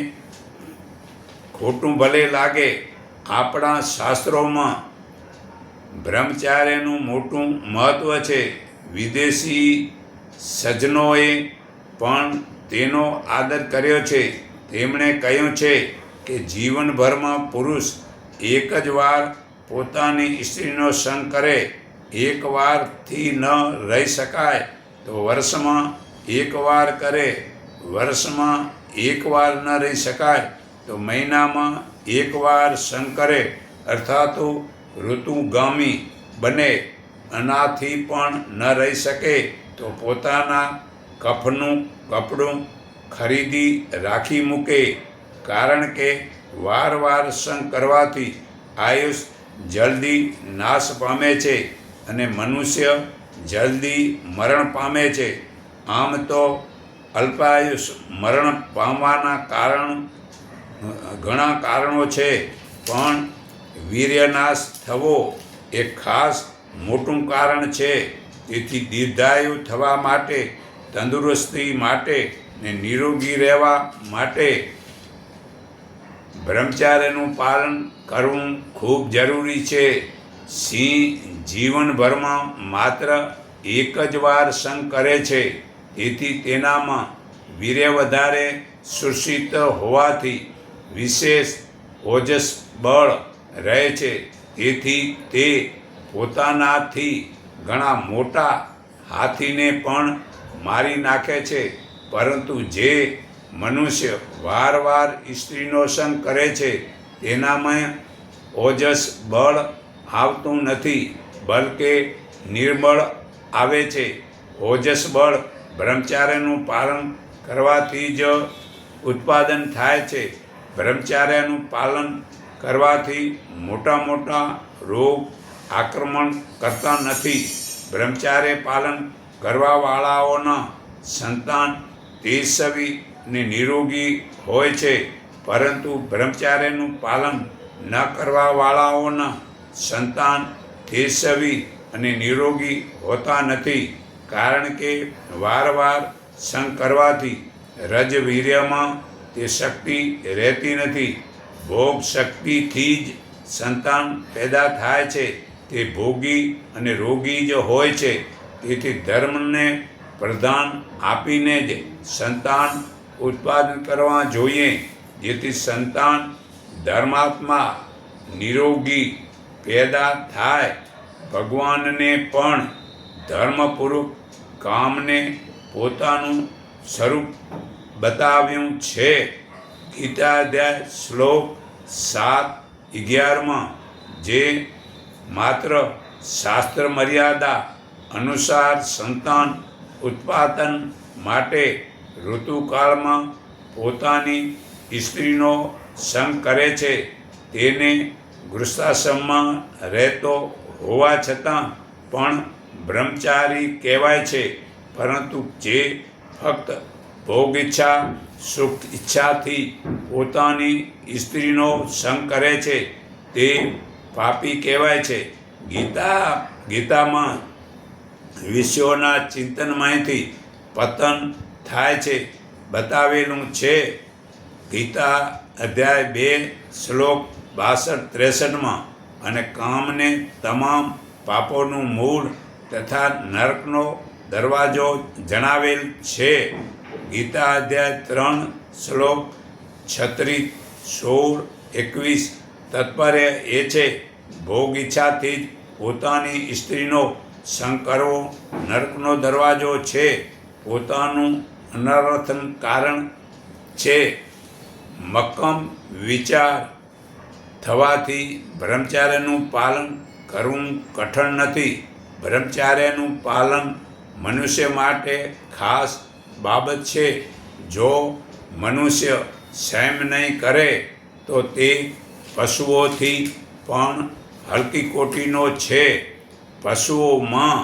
ખોટું ભલે લાગે, આપણા શાસ્ત્રોમાં બ્રહ્મચાર્યનું મોટું મહત્ત્વ છે. વિદેશી સજ્જનોએ પણ તેનો આદર કર્યો છે. તેમણે કહ્યું છે કે જીવનભરમાં પુરુષ એક જ વાર પોતાની સ્ત્રીનો સંગ કરે. એક વારથી ન રહી શકાય તો વર્ષમાં એક વાર કરે. વર્ષમાં એક વાર ન રહી શકાય તો મહિનામાં એક વાર સંગ કરે, અર્થાત ઋતુગામી બને. આનાથી પણ ન રહી શકે તો પોતાના કફનું કપડું ખરીદી રાખી મૂકે. કારણ કે વાર સંગ કરવાથી આયુષ જલ્દી નાશ પામે છે અને મનુષ્ય જલ્દી મરણ પામે છે. આમ તો અલ્પાયુષ મરણ પામવાના ઘણા કારણો છે, પણ વીર્યનાશ થવો એક ખાસ મોટું કારણ છે. તેથી દીર્ઘાયુ થવા માટે, તંદુરસ્તી માટે ને નિરોગી રહેવા માટે બ્રહ્મચાર્યનું પાલન કરવું ખૂબ જરૂરી છે. સિંહ જીવનભરમાં માત્ર એક જ વાર સંગ કરે છે. તેથી તેનામાં વીર્ય વધારે સુષિત હોવાથી વિશેષ ઓજસ બળ રહે છે. તેથી તે પોતાનાથી ઘણા મોટા હાથીને પણ મારી નાખે છે. પરંતુ જે મનુષ્ય વાર સ્ત્રીનો સંગ કરે છે તેનામાં ઓજસ બળ આવતું નથી, બલકે નિર્બળ આવે છે. ઓજસ બળ બ્રહ્મચાર્યનું પાલન કરવાથી જ ઉત્પાદન થાય છે. બ્રહ્મચાર્યનું પાલન કરવાથી મોટા રોગ આક્રમણ કરતા નથી. બ્રહ્મચાર્ય પાલન કરવાવાળાઓના સંતાન તેજસ્વી અને નિરોગી હોય છે. પરંતુ બ્રહ્મચાર્યનું પાલન ન કરવાવાળાઓના સંતાન તેજસ્વી અને નિરોગી હોતા નથી. કારણ કે વાર સંગ કરવાથી રજવીર્યમાં તે શક્તિ રહેતી નથી. ભોગ શક્તિથી જ સંતાન પેદા થાય છે. તે ભોગી અને રોગી જ હોય છે. તેથી ધર્મને પ્રધાન આપીને જ સંતાન ઉત્પાદન કરવા જોઈએ, જેથી સંતાન ધર્માત્મા નિરોગી પેદા થાય. ભગવાનને પણ ધર્મપૂર્વક કામને પોતાનું સ્વરૂપ બતાવ્યું છે. ગીતાધ્યાય શ્લોક 7:11 જે માત્ર શાસ્ત્ર મર્યાદા અનુસાર સંતાન ઉત્પાદન માટે ઋતુકાળમાં પોતાની સ્ત્રીનો સંગ કરે છે તેને ગૃહસ્થાશ્રમમાં રહેતો હોવા છતાં પણ બ્રહ્મચારી કહેવાય છે. પરંતુ જે ફક્ત ભોગ ઈચ્છા, સુખ ઈચ્છાથી પોતાની સ્ત્રીનો સંગ કરે છે તે પાપી કહેવાય છે. ગીતા ગીતામાં વિષયોના ચિંતનમાંથી પતન થાય છે બતાવેલું છે. ગીતા અધ્યાય 2 શ્લોક 62-63 અને કામને તમામ પાપોનું મૂળ તથા નરકનો દરવાજો જણાવેલ છે. ગીતા અધ્યાય 3 શ્લોક 36, 16, 21 તાત્પર્ય એ છે ભોગ ઈચ્છાથી જ પોતાની સ્ત્રીનો સંગ કરવો નરકનો દરવાજો છે, પોતાનું અનર્થન કારણ છે. મક્કમ વિચાર થવાથી બ્રહ્મચાર્યનું પાલન કરવું કઠણ નથી. બ્રહ્મચાર્યનું પાલન મનુષ્ય માટે ખાસ બાબત છે. જો મનુષ્ય સંયમ નહીં કરે તો તે પશુઓથી પણ હલકી કોટીનો છે. પશુઓમાં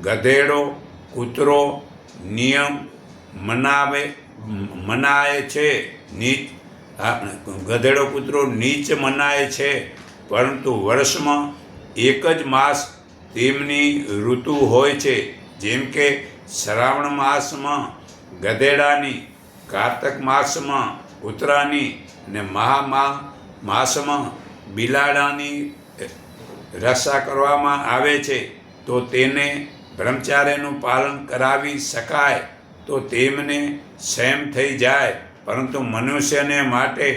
ગધેડો કૂતરો નિયમ મનાય છે, ગધેડો કૂતરો નીચ મનાય છે, પરંતુ વર્ષમાં એક જ માસ તેમની ઋતુ હોય છે. જેમ કે શ્રાવણ માસમાં ગધેડાની, કાર્તક માસમાં કૂતરાની અને માસમાં બિલાડાની રક્ષા કરવામાં આવે છે. તો તેને બ્રહ્મચાર્યનું પાલન કરાવી શકાય તો તેમને સંયમ થઈ જાય. પરંતુ મનુષ્યને માટે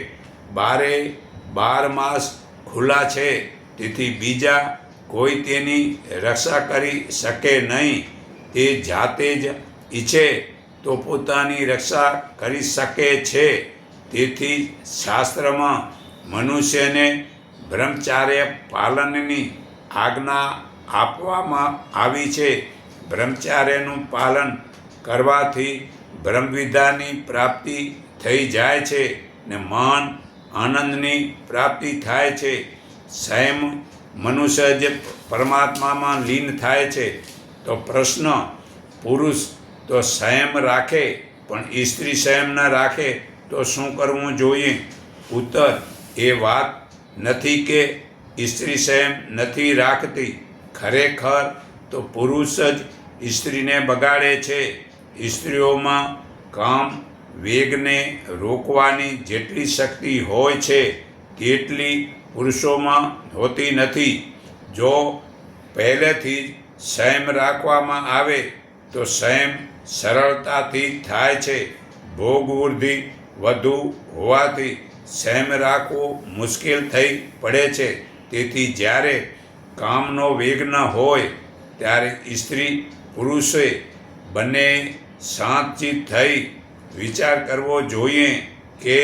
12 માસ ખુલ્લા છે, તેથી બીજા કોઈ તેની રક્ષા કરી શકે નહીં. તે જાતે જ ઈચ્છે તો પોતાની રક્ષા કરી શકે છે. તેથી શાસ્ત્રમાં મનુષ્યને બ્રહ્મચાર્ય પાલનની આજ્ઞા આપવામાં આવી છે. બ્રહ્મચાર્યનું પાલન કરવાથી બ્રહ્મવિદ્યાની પ્રાપ્તિ થઈ જાય છે ને મહાન આનંદની પ્રાપ્તિ થાય છે. સંયમ મનુષ્ય જે પરમાત્મામાં લીન થાય છે. તો પ્રશ્ન, પુરુષ તો સંયમ રાખે પણ સ્ત્રી સંયમ ન રાખે તો શું કરવું જોઈએ? ઉત્તર, એ વાત નથી કે સ્ત્રી સંયમ નથી રાખતી. ખરેખર તો પુરુષ જ સ્ત્રીને બગાડે છે. સ્ત્રીઓમાં કામ વેગને રોકવાની જેટલી શક્તિ હોય છે તેટલી પુરુષોમાં હોતી નથી. જો પહેલેથી જ સંયમ રાખવામાં આવે તો સંયમ સરળતાથી થાય છે. ભોગવૃદ્ધિ વધુ હોવાથી સંયમ રાખવો મુશ્કેલ થઈ પડે છે. તેથી જ્યારે કામનો વેગ ન હોય ત્યારે સ્ત્રી પુરુષે બંને શાંતચિત્ત થઈ વિચાર કરવો જોઈએ કે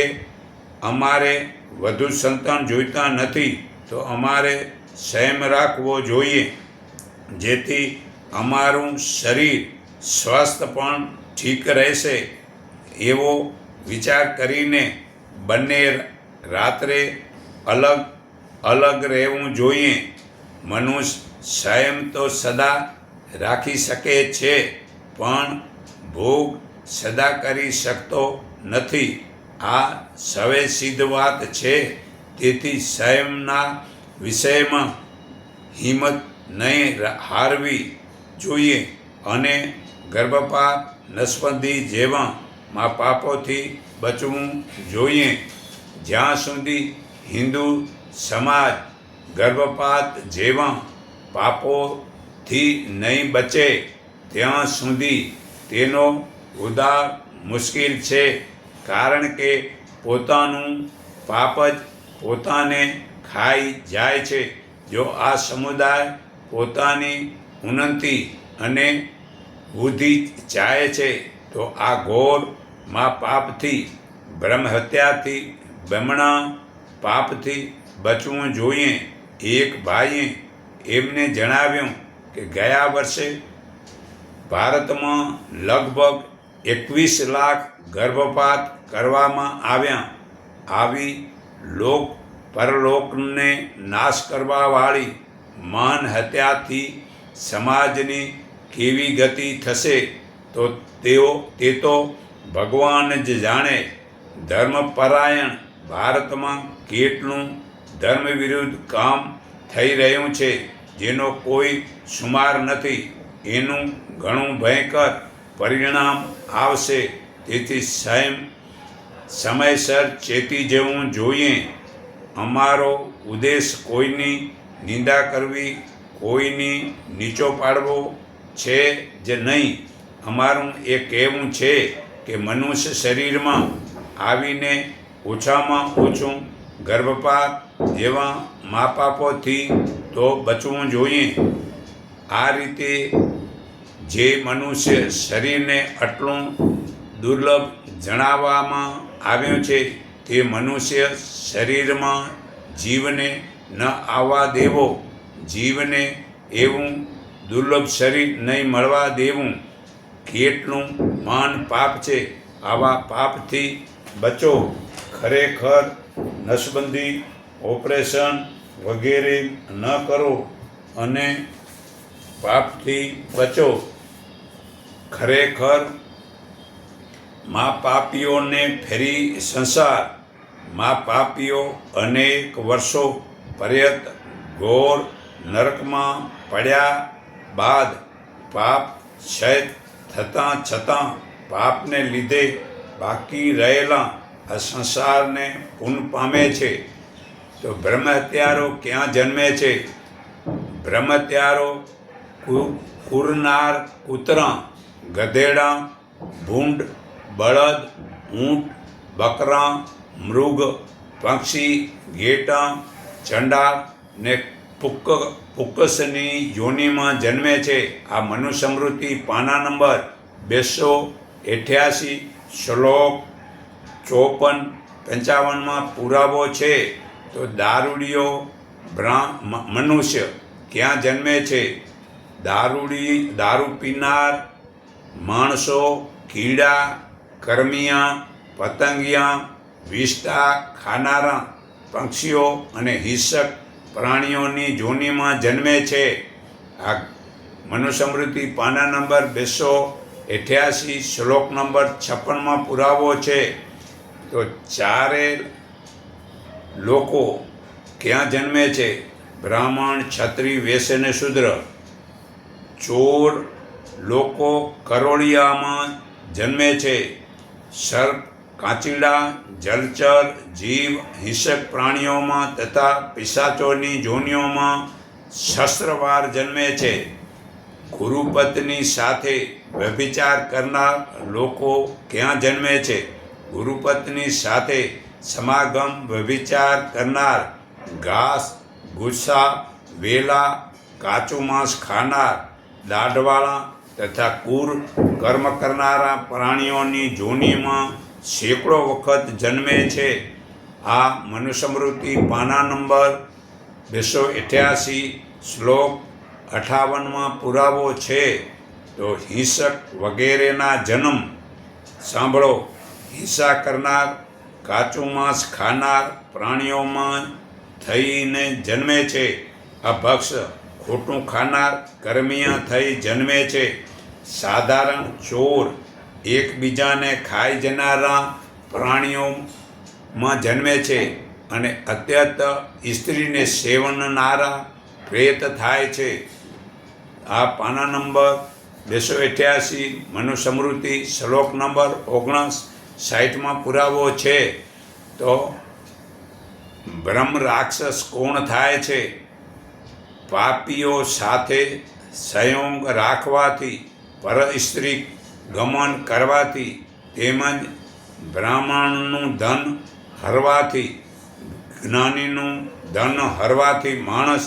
અમારે વધુ સંતાન જોઈતા નથી, તો અમારે સંયમ રાખવો જોઈએ, જેથી અમારું શરીર સ્વસ્થ પણ ઠીક રહેશે. એવો વિચાર કરીને બંને રાત્રે અલગ અલગ રહેવું જોઈએ. મનુષ્ય સંયમ તો સદા રાખી શકે છે, પણ ભોગ સદા કરી શકતો નથી. આ સવે સિદ્ધ વાત છે. તેથી સંયમના વિષયમાં હિંમત નહીં હારવી જોઈએ અને ગર્ભપાત, નસબંધી જેવા પાપોથી બચવું જોઈએ. જ્યાં સુધી હિન્દુ સમાજ ગર્ભપાત જેવા પાપોથી નહીં બચે ત્યાં સુધી તેનો ઉદ્ધાર મુશ્કેલ છે. કારણ કે પોતાનું પાપ જ પોતાને ખાઈ જાય છે. જો આ સમુદાય પોતાની ઉન્નતિ અને વૃદ્ધિ ચાહે છે તો આ ઘોર પાપથી, બ્રહ્મહત્યાથી, બમણા પાપથી બચવું જોઈએ. એક ભાઈએ એમને જણાવ્યું કે ગયા વર્ષે ભારતમાં લગભગ 21 લાખ ગર્ભપાત કરવામાં આવ્યા. આવી પરલોકને નાશ કરવાવાળી માન હત્યાથી સમાજની કેવી ગતિ થશે તે તો ભગવાન જ જાણે. ધર્મપરાયણ ભારતમાં કેટલું ધર્મ વિરુદ્ધ કામ થઈ રહ્યું છે. જેનો કોઈ શુમાર નથી, એનું ઘણું ભયંકર પરિણામ આવશે. તેથી સમયસર ચેતી જવું જોઈએ. અમારો ઉદ્દેશ કોઈની નિંદા કરવી, કોઈની નીચો પાડવો છે જ નહીં. અમારું એ કહેવું છે કે મનુષ્ય શરીરમાં આવીને ઓછામાં ઓછું ગર્ભપાત જેવા મહાપાપોથી તો બચવું જોઈએ. આ રીતે જે મનુષ્ય શરીરને આટલું દુર્લભ જણાવવામાં આવ્યું છે, તે મનુષ્ય શરીરમાં જીવને ન આવવા દેવો, જીવને એવું દુર્લભ શરીર નહીં મળવા દેવું. કેટલું મહાન પાપ છે! આવા પાપથી બચો. ખરેખર નસબંધી, ઓપરેશન વગેરે ન કરો અને પાપથી બચો. ખરેખર મહાપાપીઓને ફેરી સંસાર. મહાપાપીઓ અનેક વર્ષો પર્યંત ઘોર નરકમાં પડ્યા બાદ પાપ ક્ષય થતાં છતાં પાપને લીધે બાકી રહેલા આ સંસારને પૂર્ણ પામે છે. તો બ્રહ્મહત્યારો ક્યાં જન્મે છે? બ્રહ્મહત્યારો કુરનાર કૂતરા, ગધેડા, ભૂંડ, બળદ, ઊંટ, બકરા, મૃગ, પક્ષી, ઘેટા, ચંડાળ ને પુક્કસની યોનિમાં જન્મે છે. આ મનુસ્મૃતિ પાના નંબર 288 શ્લોક 54-55 પુરાવો છે. તો દારૂડિયો મનુષ્ય ક્યાં જન્મે છે? દારૂ પીનાર માણસો, કીડા, કરમિયા, પતંગિયા, વિષ્ટા ખાનારા પક્ષીઓ અને હિંસક પ્રાણીઓની જોનીમાં જન્મે છે. આ મનુસ્મૃતિ પાના નંબર 288 શ્લોક નંબર 56 પુરાવો છે. તો ચારે લોકો ક્યાં જન્મે છે? બ્રાહ્મણ, ક્ષત્રિય, વૈશ્ય અને શૂદ્ર. ચોર લોકો કરોળિયામાં જન્મે છે. સર્પ, કાચીડા, જલચર જીવ, હિંસક પ્રાણીઓમાં તથા પિશાચોની જોનીઓમાં સહસ્રવાર જન્મે છે. ગુરુપત્ની સાથે વ્યભિચાર કરનાર લોકો ક્યાં જન્મે છે? ગુરુપત્ની સાથે સમાગમ વ્યભિચાર કરનાર, ઘાસ, ગુસ્સા, વેલા, કાચું માંસ ખાનાર, દાઢવાળા તથા ક્રૂર કર્મ કરનારા પ્રાણીઓની જોનીમાં સેંકડો વખત જન્મે છે. આ મનુસ્મૃતિ પાના નંબર 288 શ્લોક 58 પુરાવો છે. તો હિંસક વગેરેના જન્મ સાંભળો. હિંસા કરનાર, કાચું માંસ ખાનાર પ્રાણીઓમાં થઈને જન્મે છે. અભક્ષ, ખોટું ખાનાર કર્મિયા થઈ જન્મે છે. સાધારણ ચોર, એકબીજાને ખાઈ જનારા પ્રાણીઓમાં જન્મે છે. અને અત્યંત સ્ત્રીને સેવનનારા પ્રેત થાય છે. આ પાના નંબર 288 મનુસ્મૃતિ શ્લોક નંબર 59 પુરાવો છે. તો બ્રહ્મ રાક્ષસ કોણ થાય છે? પાપીઓ સાથે સંયોગ રાખવાથી, પર સ્ત્રી ગમન કરવાથી, તેમજ બ્રાહ્મણનું ધન હરવાથી, જ્ઞાનીનું ધન હરવાથી માણસ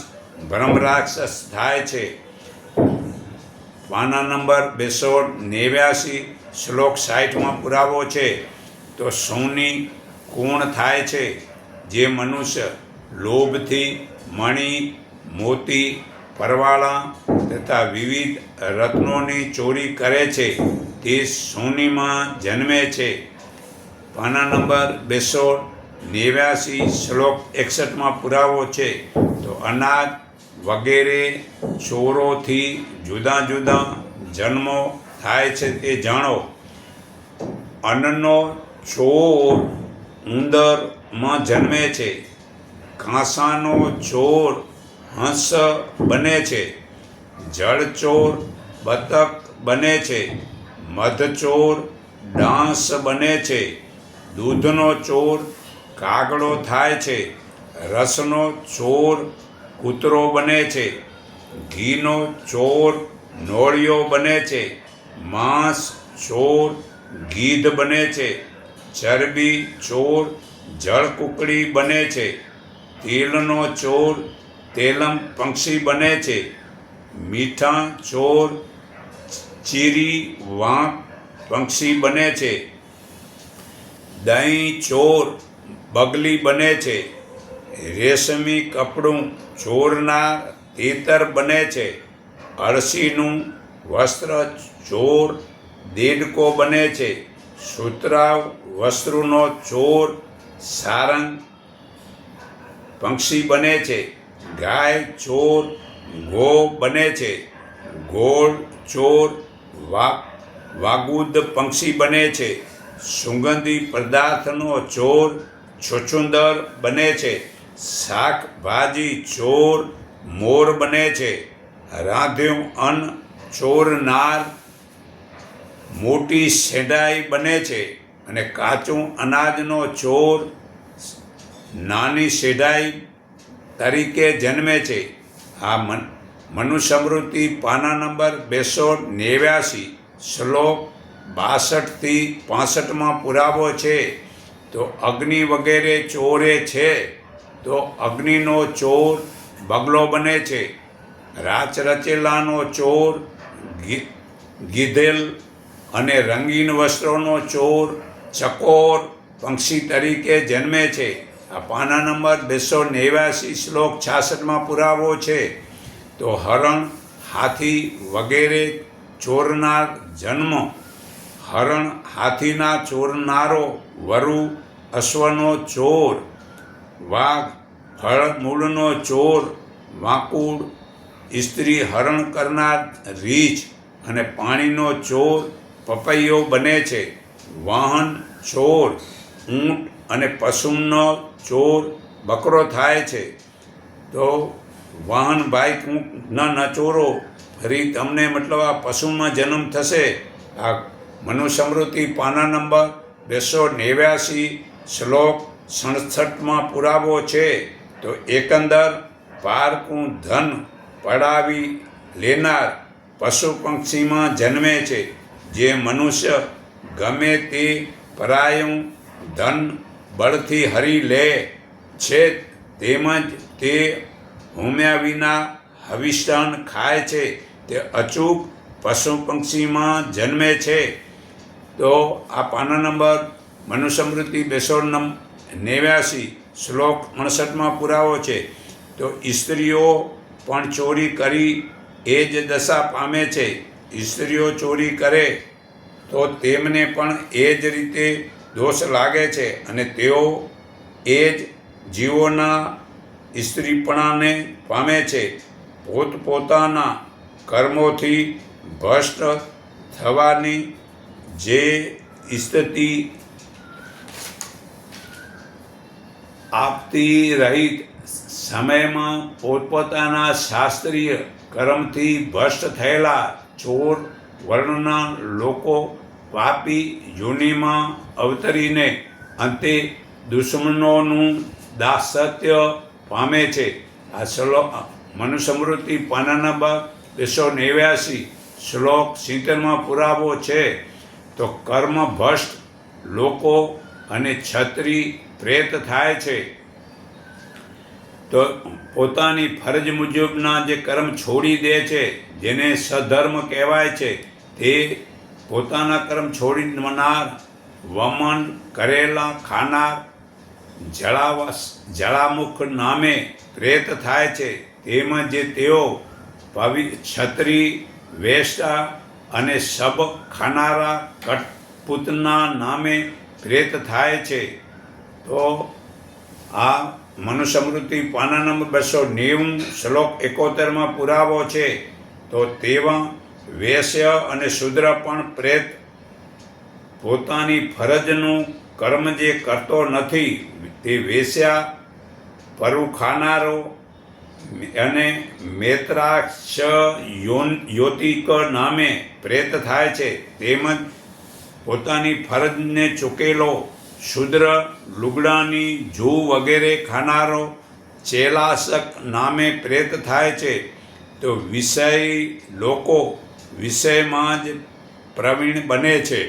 બ્રહ્મ રાક્ષસ થાય છે. પાના નંબર 289 શ્લોક 60 પુરાવો છે. તો સોની કોણ થાય છે? જે મનુષ્ય લોભથી મણિ, મોતી, પરવાળા તથા વિવિધ રત્નોની ચોરી કરે છે, તે સોનીમાં જન્મે છે. પાના નંબર 289 શ્લોક 61 પુરાવો છે. તો અનાજ વગેરે ચોરોથી જુદા જુદા જન્મો થાય છે તે જાણો. અન્નનો ચોર ઉંદરમાં જન્મે છે. કાંસાનો ચોર હંસ બને છે, જળચોર બતક બને છે, મધચોર ડાંસ બને છે, દૂધનો ચોર કાગડો થાય છે, રસનો ચોર કૂતરો બને છે, ઘીનો ચોર નોળિયો બને છે, માંસ ચોર ગીધ બને છે, ચરબી ચોર જળકુકડી બને છે, તેલનો ચોર તેલમ પક્ષી બને છે, મીઠા ચોર ચીરી વાંક પક્ષી બને છે, દહીં ચોર બગલી બને છે, રેશમી કપડું ચોરનાર તીતર બને છે, અળસીનું વસ્ત્ર ચોર દેડકો બને છે, સુતરાઉ વસ્ત્રુનો ચોર સારંગ પક્ષી બને છે, ગાય ચોર ગો બને છે, ગોળ ચોર વાગુદ પક્ષી બને છે, સુગંધી પદાર્થનો ચોર છુછુંદર બને છે, શાકભાજી ચોર મોર બને છે, રાંધ્યું અન્ન ચોરનાર મોટી સેડાઈ બને છે, અને કાચું અનાજનો ચોર નાની સેડાઈ તરીકે જન્મે છે. આ મનુસ્મૃતિ પાના નંબર 289 શ્લોક 62થી 65 પુરાવો છે. તો અગ્નિ વગેરે ચોરે છે, તો અગ્નિનો ચોર બગલો બને છે, રાચ રચેલાનો ચોર ગીધેલ અને રંગીન વસ્ત્રોનો ચોર ચકોર પક્ષી તરીકે જન્મે છે. આ પાના નંબર 289 શ્લોક 66 પુરાવો છે. તો હરણ હાથી વગેરે ચોરનાર જન્મ, હરણ હાથીના ચોરનારો વરુ અશ્વનો ચોર, વાઘ ફળમૂળનો ચોર, વાંકુડ સ્ત્રી હરણ કરનાર રીંછ અને પાણીનો ચોર પપૈયો બને છે, વાહન ચોર ઊંટ અને પશુનો ચોર બકરો થાય છે. તો વાહન બાઇક ઊંટ ન ચોરો, ફરી તમને મતલબ આ પશુમાં જન્મ થશે. આ મનુસ્મૃતિ પાના નંબર 289 શ્લોક 67 પુરાવો છે. તો એકંદર પારકું ધન પડાવી લેનાર પશુ પક્ષીમાં જન્મે છે. જે મનુષ્ય ગમે તે પરાયું ધન બળથી હરી લે છે, તેમજ તે હોમ્યા વિના હવિષ્ટાન ખાય છે, તે અચૂક પશુ પક્ષીમાં જન્મે છે. તો આ પાના નંબર મનુસ્મૃતિ 289 શ્લોક 68 પુરાવો છે. તો સ્ત્રીઓ પણ ચોરી કરી એ જ દશા પામે છે. સ્ત્રીઓ ચોરી કરે તો તેમને પણ એ જ રીતે દોષ લાગે છે, અને તેઓ એ જ જીવોના સ્ત્રીપણાને પામે છે. પોતપોતાના કર્મોથી ભ્રષ્ટ થવાની જે સ્થિતિ આપતી રહિત સમયમાં પોતપોતાના શાસ્ત્રીય કર્મથી ભ્રષ્ટ થયેલા ચોર વર્ણના લોકો પાપી યોનિમાં અવતરીને અંતે દુશ્મનોનું દાસત્ય પામે છે. આ મનુસ્મૃતિ પાના નંબર 289 શ્લોક 70 પુરાવો છે. તો કર્મ ભ્રષ્ટ લોકો અને છત્રી પ્રેત થાય છે. તો પોતાની ફરજ મુજબના જે કર્મ છોડી દે છે, જેને સધર્મ કહેવાય છે, તે પોતાના કર્મ છોડી મનાર, વમન કરેલા ખાનાર, જળામુખ નામે પ્રેત થાય છે. તેમજ જે તેઓ છત્રી, વેશ્યા અને શબ ખાનારા કટપુતના નામે પ્રેત થાય છે. તો આ મનુસ્મૃતિ પાના નંબર 290 શ્લોક 71 પુરાવો છે. તો તેવા વેશ્ય અને શૂદ્ર પણ પ્રેત પોતાની ફરજનું કર્મ જે કરતો નથી, તે વેશ્યા, પરુ ખાનારો, અને મેત્રાક્ષ યોતિક નામે પ્રેત થાય છે. તેમજ પોતાની ફરજને ચૂકેલો શુદ્ર, લુગડાની જૂ વગેરે ખાનારો ચેલાશક નામે પ્રેત થાય છે. તો વિષય લોકો વિષયમાં જ પ્રવીણ બને છે.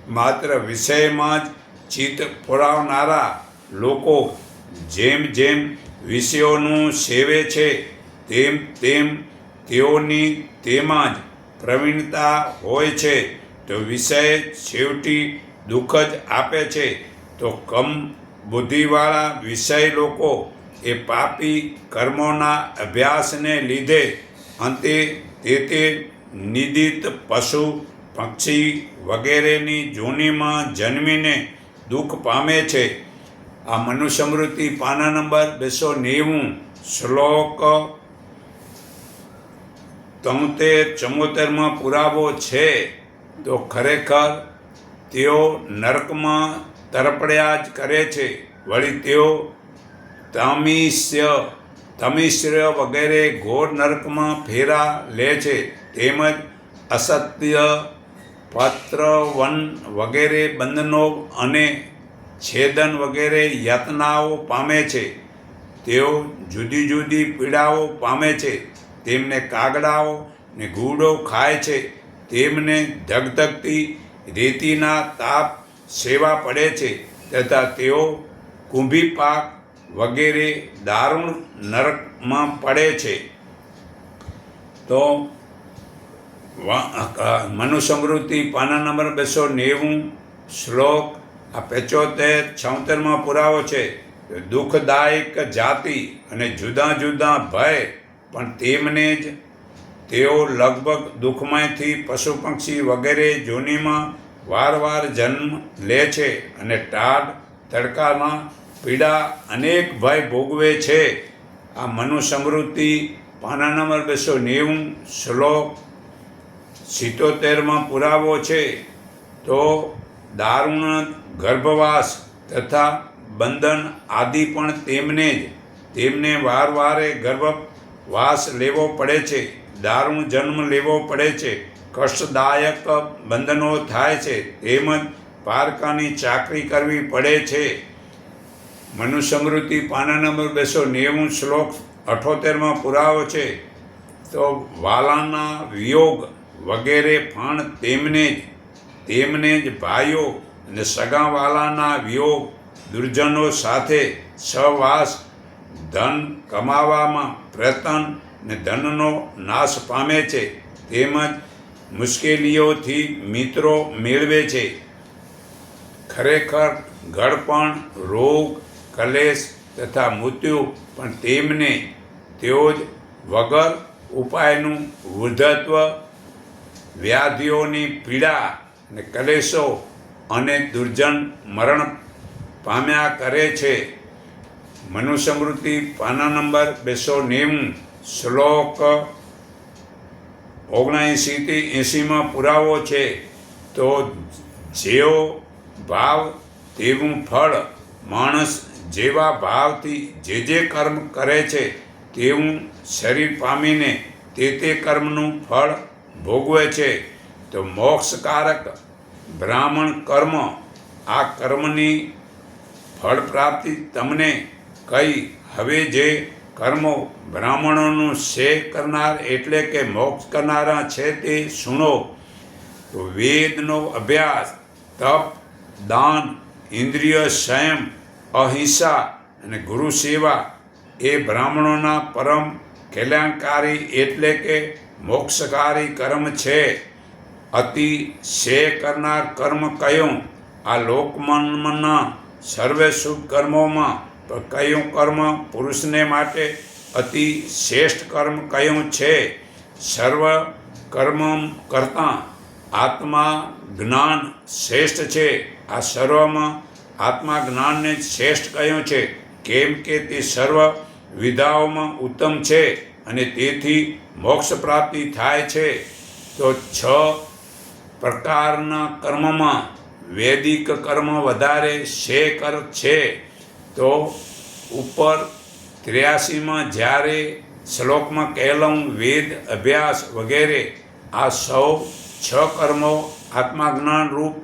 માત્ર વિષયમાં જ ચિત્ત પુરાવનારા લોકો જેમ જેમ વિષયોનું સેવે છે તેમ તેમ તેઓની તેમાં જ પ્રવીણતા હોય છે. તો વિષય છેવટી દુઃખ જ આપે છે. તો કમ બુદ્ધિવાળા વિષય લોકો એ પાપી કર્મોના અભ્યાસને લીધે અંતે તે નિંદિત પશુ, પક્ષી વગેરેની જોનીમાં જન્મીને દુઃખ પામે છે. આ મનુસ્મૃતિ પાના નંબર 290 શ્લોક 73-74 પુરાવો છે. તો ખરેખર તેઓ નરકમાં તરપડ્યા જ કરે છે. વળી તેઓ તમિશ્ર વગેરે ઘોર નરકમાં ફેરા લે છે. તેમજ અસત્ય, પત્રવન વગેરે બંધનો અને છેદન વગેરે યાતનાઓ પામે છે. તેઓ જુદી જુદી પીડાઓ પામે છે. તેમને કાગડાઓ ને ઘૂડો ખાય છે. તેમને ધગધગતી રેતીના તાપ સેવા પડે છે તથા તેઓ કુંભીપાક વગેરે દારૂણ નરકમાં પડે છે. તો મનુસ્મૃતિ પાના નંબર 290 શ્લોક 75-76 પુરાવો છે. દુઃખદાયક જાતિ અને જુદા જુદા ભય પણ તેમને જ તેઓ લગભગ દુઃખમાંથી પશુ પક્ષી વગેરે જોનીમાં વારવાર જન્મ લે છે અને ટાઢ તડકામાં પીડા અનેક ભય ભોગવે છે. આ મનુસ્મૃતિ પાના નંબર 290 શ્લોક 77 પુરાવો છે. તો દારૂણ ગર્ભવાસ તથા બંધન આદિ પણ તેમને વારવારે ગર્ભવાસ લેવો પડે છે. દારૂણ જન્મ લેવો પડે છે. કષ્ટદાયક બંધનો થાય છે. તેમજ પારકાની ચાકરી કરવી પડે છે. મનુસ્મૃતિ પાના નંબર 290 શ્લોક 78 પુરાવો છે. તો વાલાના વિયોગ વગેરે પણ તેમને જ ભાઈઓ અને સગાવાલાના વિયોગ, દુર્જનો સાથે સહવાસ, ધન કમાવામાં પ્રયત્ન ને ધનનો નાશ પામે છે. તેમજ મુશ્કેલીઓથી મિત્રો મેળવે છે. ખરેખર ઘડપણ, રોગ, કલેશ તથા મૃત્યુ પણ તેઓ જ વગર ઉપાયનું વૃદ્ધત્વ, વ્યાધિઓની પીડા અને કલેશો અને દુર્જન મરણ પામ્યા કરે છે. મનુસ્મૃતિ પાના નંબર 290 શ્લોક 79-80 પુરાવો છે. તો જેવો ભાવ તેવું ફળ. માણસ જેવા ભાવથી જે કર્મ કરે છે તેવું શરીર પામીને તે કર્મનું ફળ ભોગવે છે. તો મોક્ષકારક બ્રાહ્મણ કર્મ, આ કર્મની ફળ પ્રાપ્તિ તમને કહી. હવે જે કર્મો બ્રાહ્મણોનું સે કરનાર એટલે કે મોક્ષ કરનારા છે તે સુણો. તો વેદનો અભ્યાસ, તપ, દાન, ઇન્દ્રિય સંયમ, અહિંસા અને ગુરુ સેવા એ બ્રાહ્મણોના પરમ કલ્યાણકારી એટલે કે મોક્ષકારી કર્મ છે. અતિ સે કરનાર કર્મ કયું? આ લોકમનના સર્વે શુભ કર્મોમાં કયું કર્મ પુરુષને માટે અતિ શ્રેષ્ઠ કર્મ કયું છે? સર્વ કર્મ કરતાં આત્મા જ્ઞાન શ્રેષ્ઠ છે. આ સર્વમાં આત્મા જ્ઞાનને શ્રેષ્ઠ કયું છે? કેમ કે તે સર્વ વિધાઓમાં ઉત્તમ છે અને તેથી મોક્ષ પ્રાપ્તિ થાય છે. તો 6 પ્રકારના કર્મમાં વૈદિક કર્મ વધારે છે. તો ઉપર 83 જ્યારે શ્લોકમાં કહેલું વેદ અભ્યાસ વગેરે આ સૌ 6 કર્મો આત્માજ્ઞાન રૂપ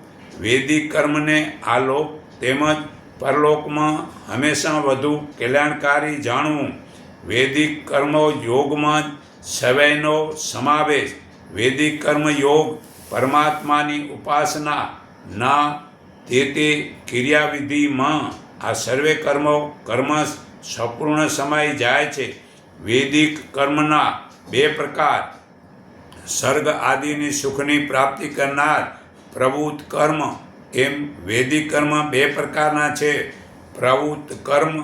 વૈદિક કર્મને આ લોક તેમજ પરલોકમાં હંમેશા વધુ કલ્યાણકારી જાણવું. વૈદિક કર્મો યોગમાં જ સવયનો સમાવેશ. વૈદિક કર્મ યોગ પરમાત્માની ઉપાસના ના તે ક્રિયાવિધિમાં આ સર્વે કર્મો કર્મશ સંપૂર્ણ સમાઈ જાય છે. વૈદિક કર્મના 2 પ્રકાર. સ્વર્ગ આદિની સુખની પ્રાપ્તિ કરનાર પ્રવૃત્ત કર્મ. એમ વૈદિક કર્મ 2 પ્રકારના છે, પ્રવૃત્ત કર્મ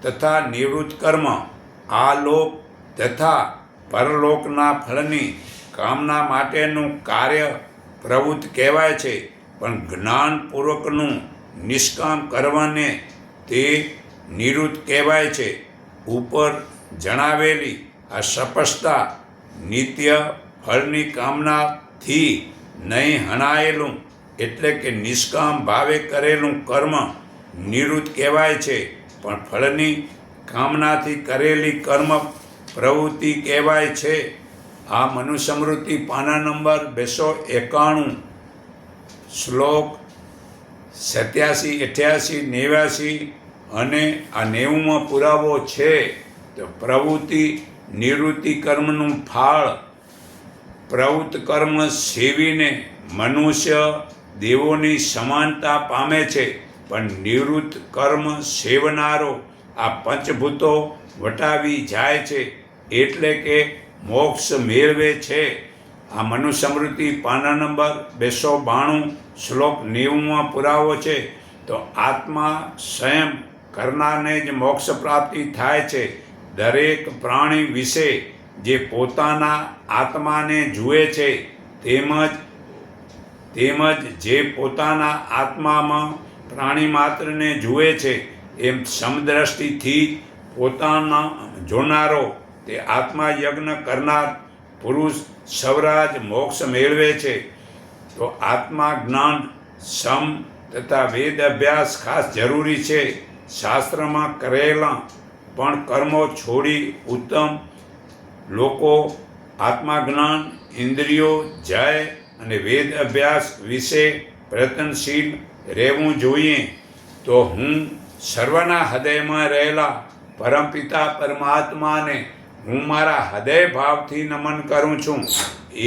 તથા નિવૃત્ત કર્મ. આ લોક તથા પરલોકના ફળની કામના માટેનું કાર્ય પ્રવૃત્ત કહેવાય છે, પણ જ્ઞાનપૂર્વકનું નિષ્કામ કરવાને તે નિવૃત્ત કહેવાય છે. ઉપર જણાવેલી આ સ્પષ્ટતા નિત્ય ફળની કામનાથી નહીં હણાયેલું એટલે કે નિષ્કામ ભાવે કરેલું કર્મ નિવૃત્ત કહેવાય છે, પણ ફળની કામનાથી કરેલી કર્મ પ્રવૃત્તિ કહેવાય છે. આ મનુસ્મૃતિ પાના નંબર 291 શ્લોક 87, 88, 89 અને આ 90માં પુરાવો છે. તો પ્રવૃત્તિ નિવૃત્તિ કર્મનું ફળ. પ્રવૃત્ત કર્મ સેવીને મનુષ્ય દેવોની સમાનતા પામે છે, પણ નિવૃત્ત કર્મ સેવનારો આ પંચભૂતો વટાવી જાય છે, એટલે કે મોક્ષ મેળવે છે. આ મનુસ્મૃતિ પાના નંબર 292 શ્લોક 90માં પુરાવો છે. તો આત્મા સ્વયં કરનારને જ મોક્ષ પ્રાપ્તિ થાય છે. દરેક પ્રાણી વિશે જે પોતાના આત્માને જુએ છે તેમજ જે પોતાના આત્મામાં પ્રાણી માત્રને જુએ છે, એમ સમદ્રષ્ટિથી પોતાના જોનારો તે આત્મા યજ્ઞ કરનાર પુરુષ સવરાજ મોક્ષ મેળવે છે. તો આત્મા જ્ઞાન સમ તથા વેદ અભ્યાસ ખાસ જરૂરી છે. શાસ્ત્રમાં કરેલા પણ કર્મો છોડી ઉત્તમ લોકો આત્માજ્ઞાન, ઇન્દ્રિયો જય અને વેદ અભ્યાસ વિશે પ્રયત્નશીલ રહેવું જોઈએ. તો હું સર્વના હૃદયમાં રહેલા પરમપિતા પરમાત્માને હું મારા હૃદય ભાવથી નમન કરું છું.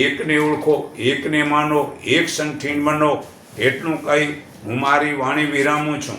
એકને ઓળખો, એકને માનો, એક સંઠીન બનો. એટલું કહી હું મારી વાણી વિરામું છું.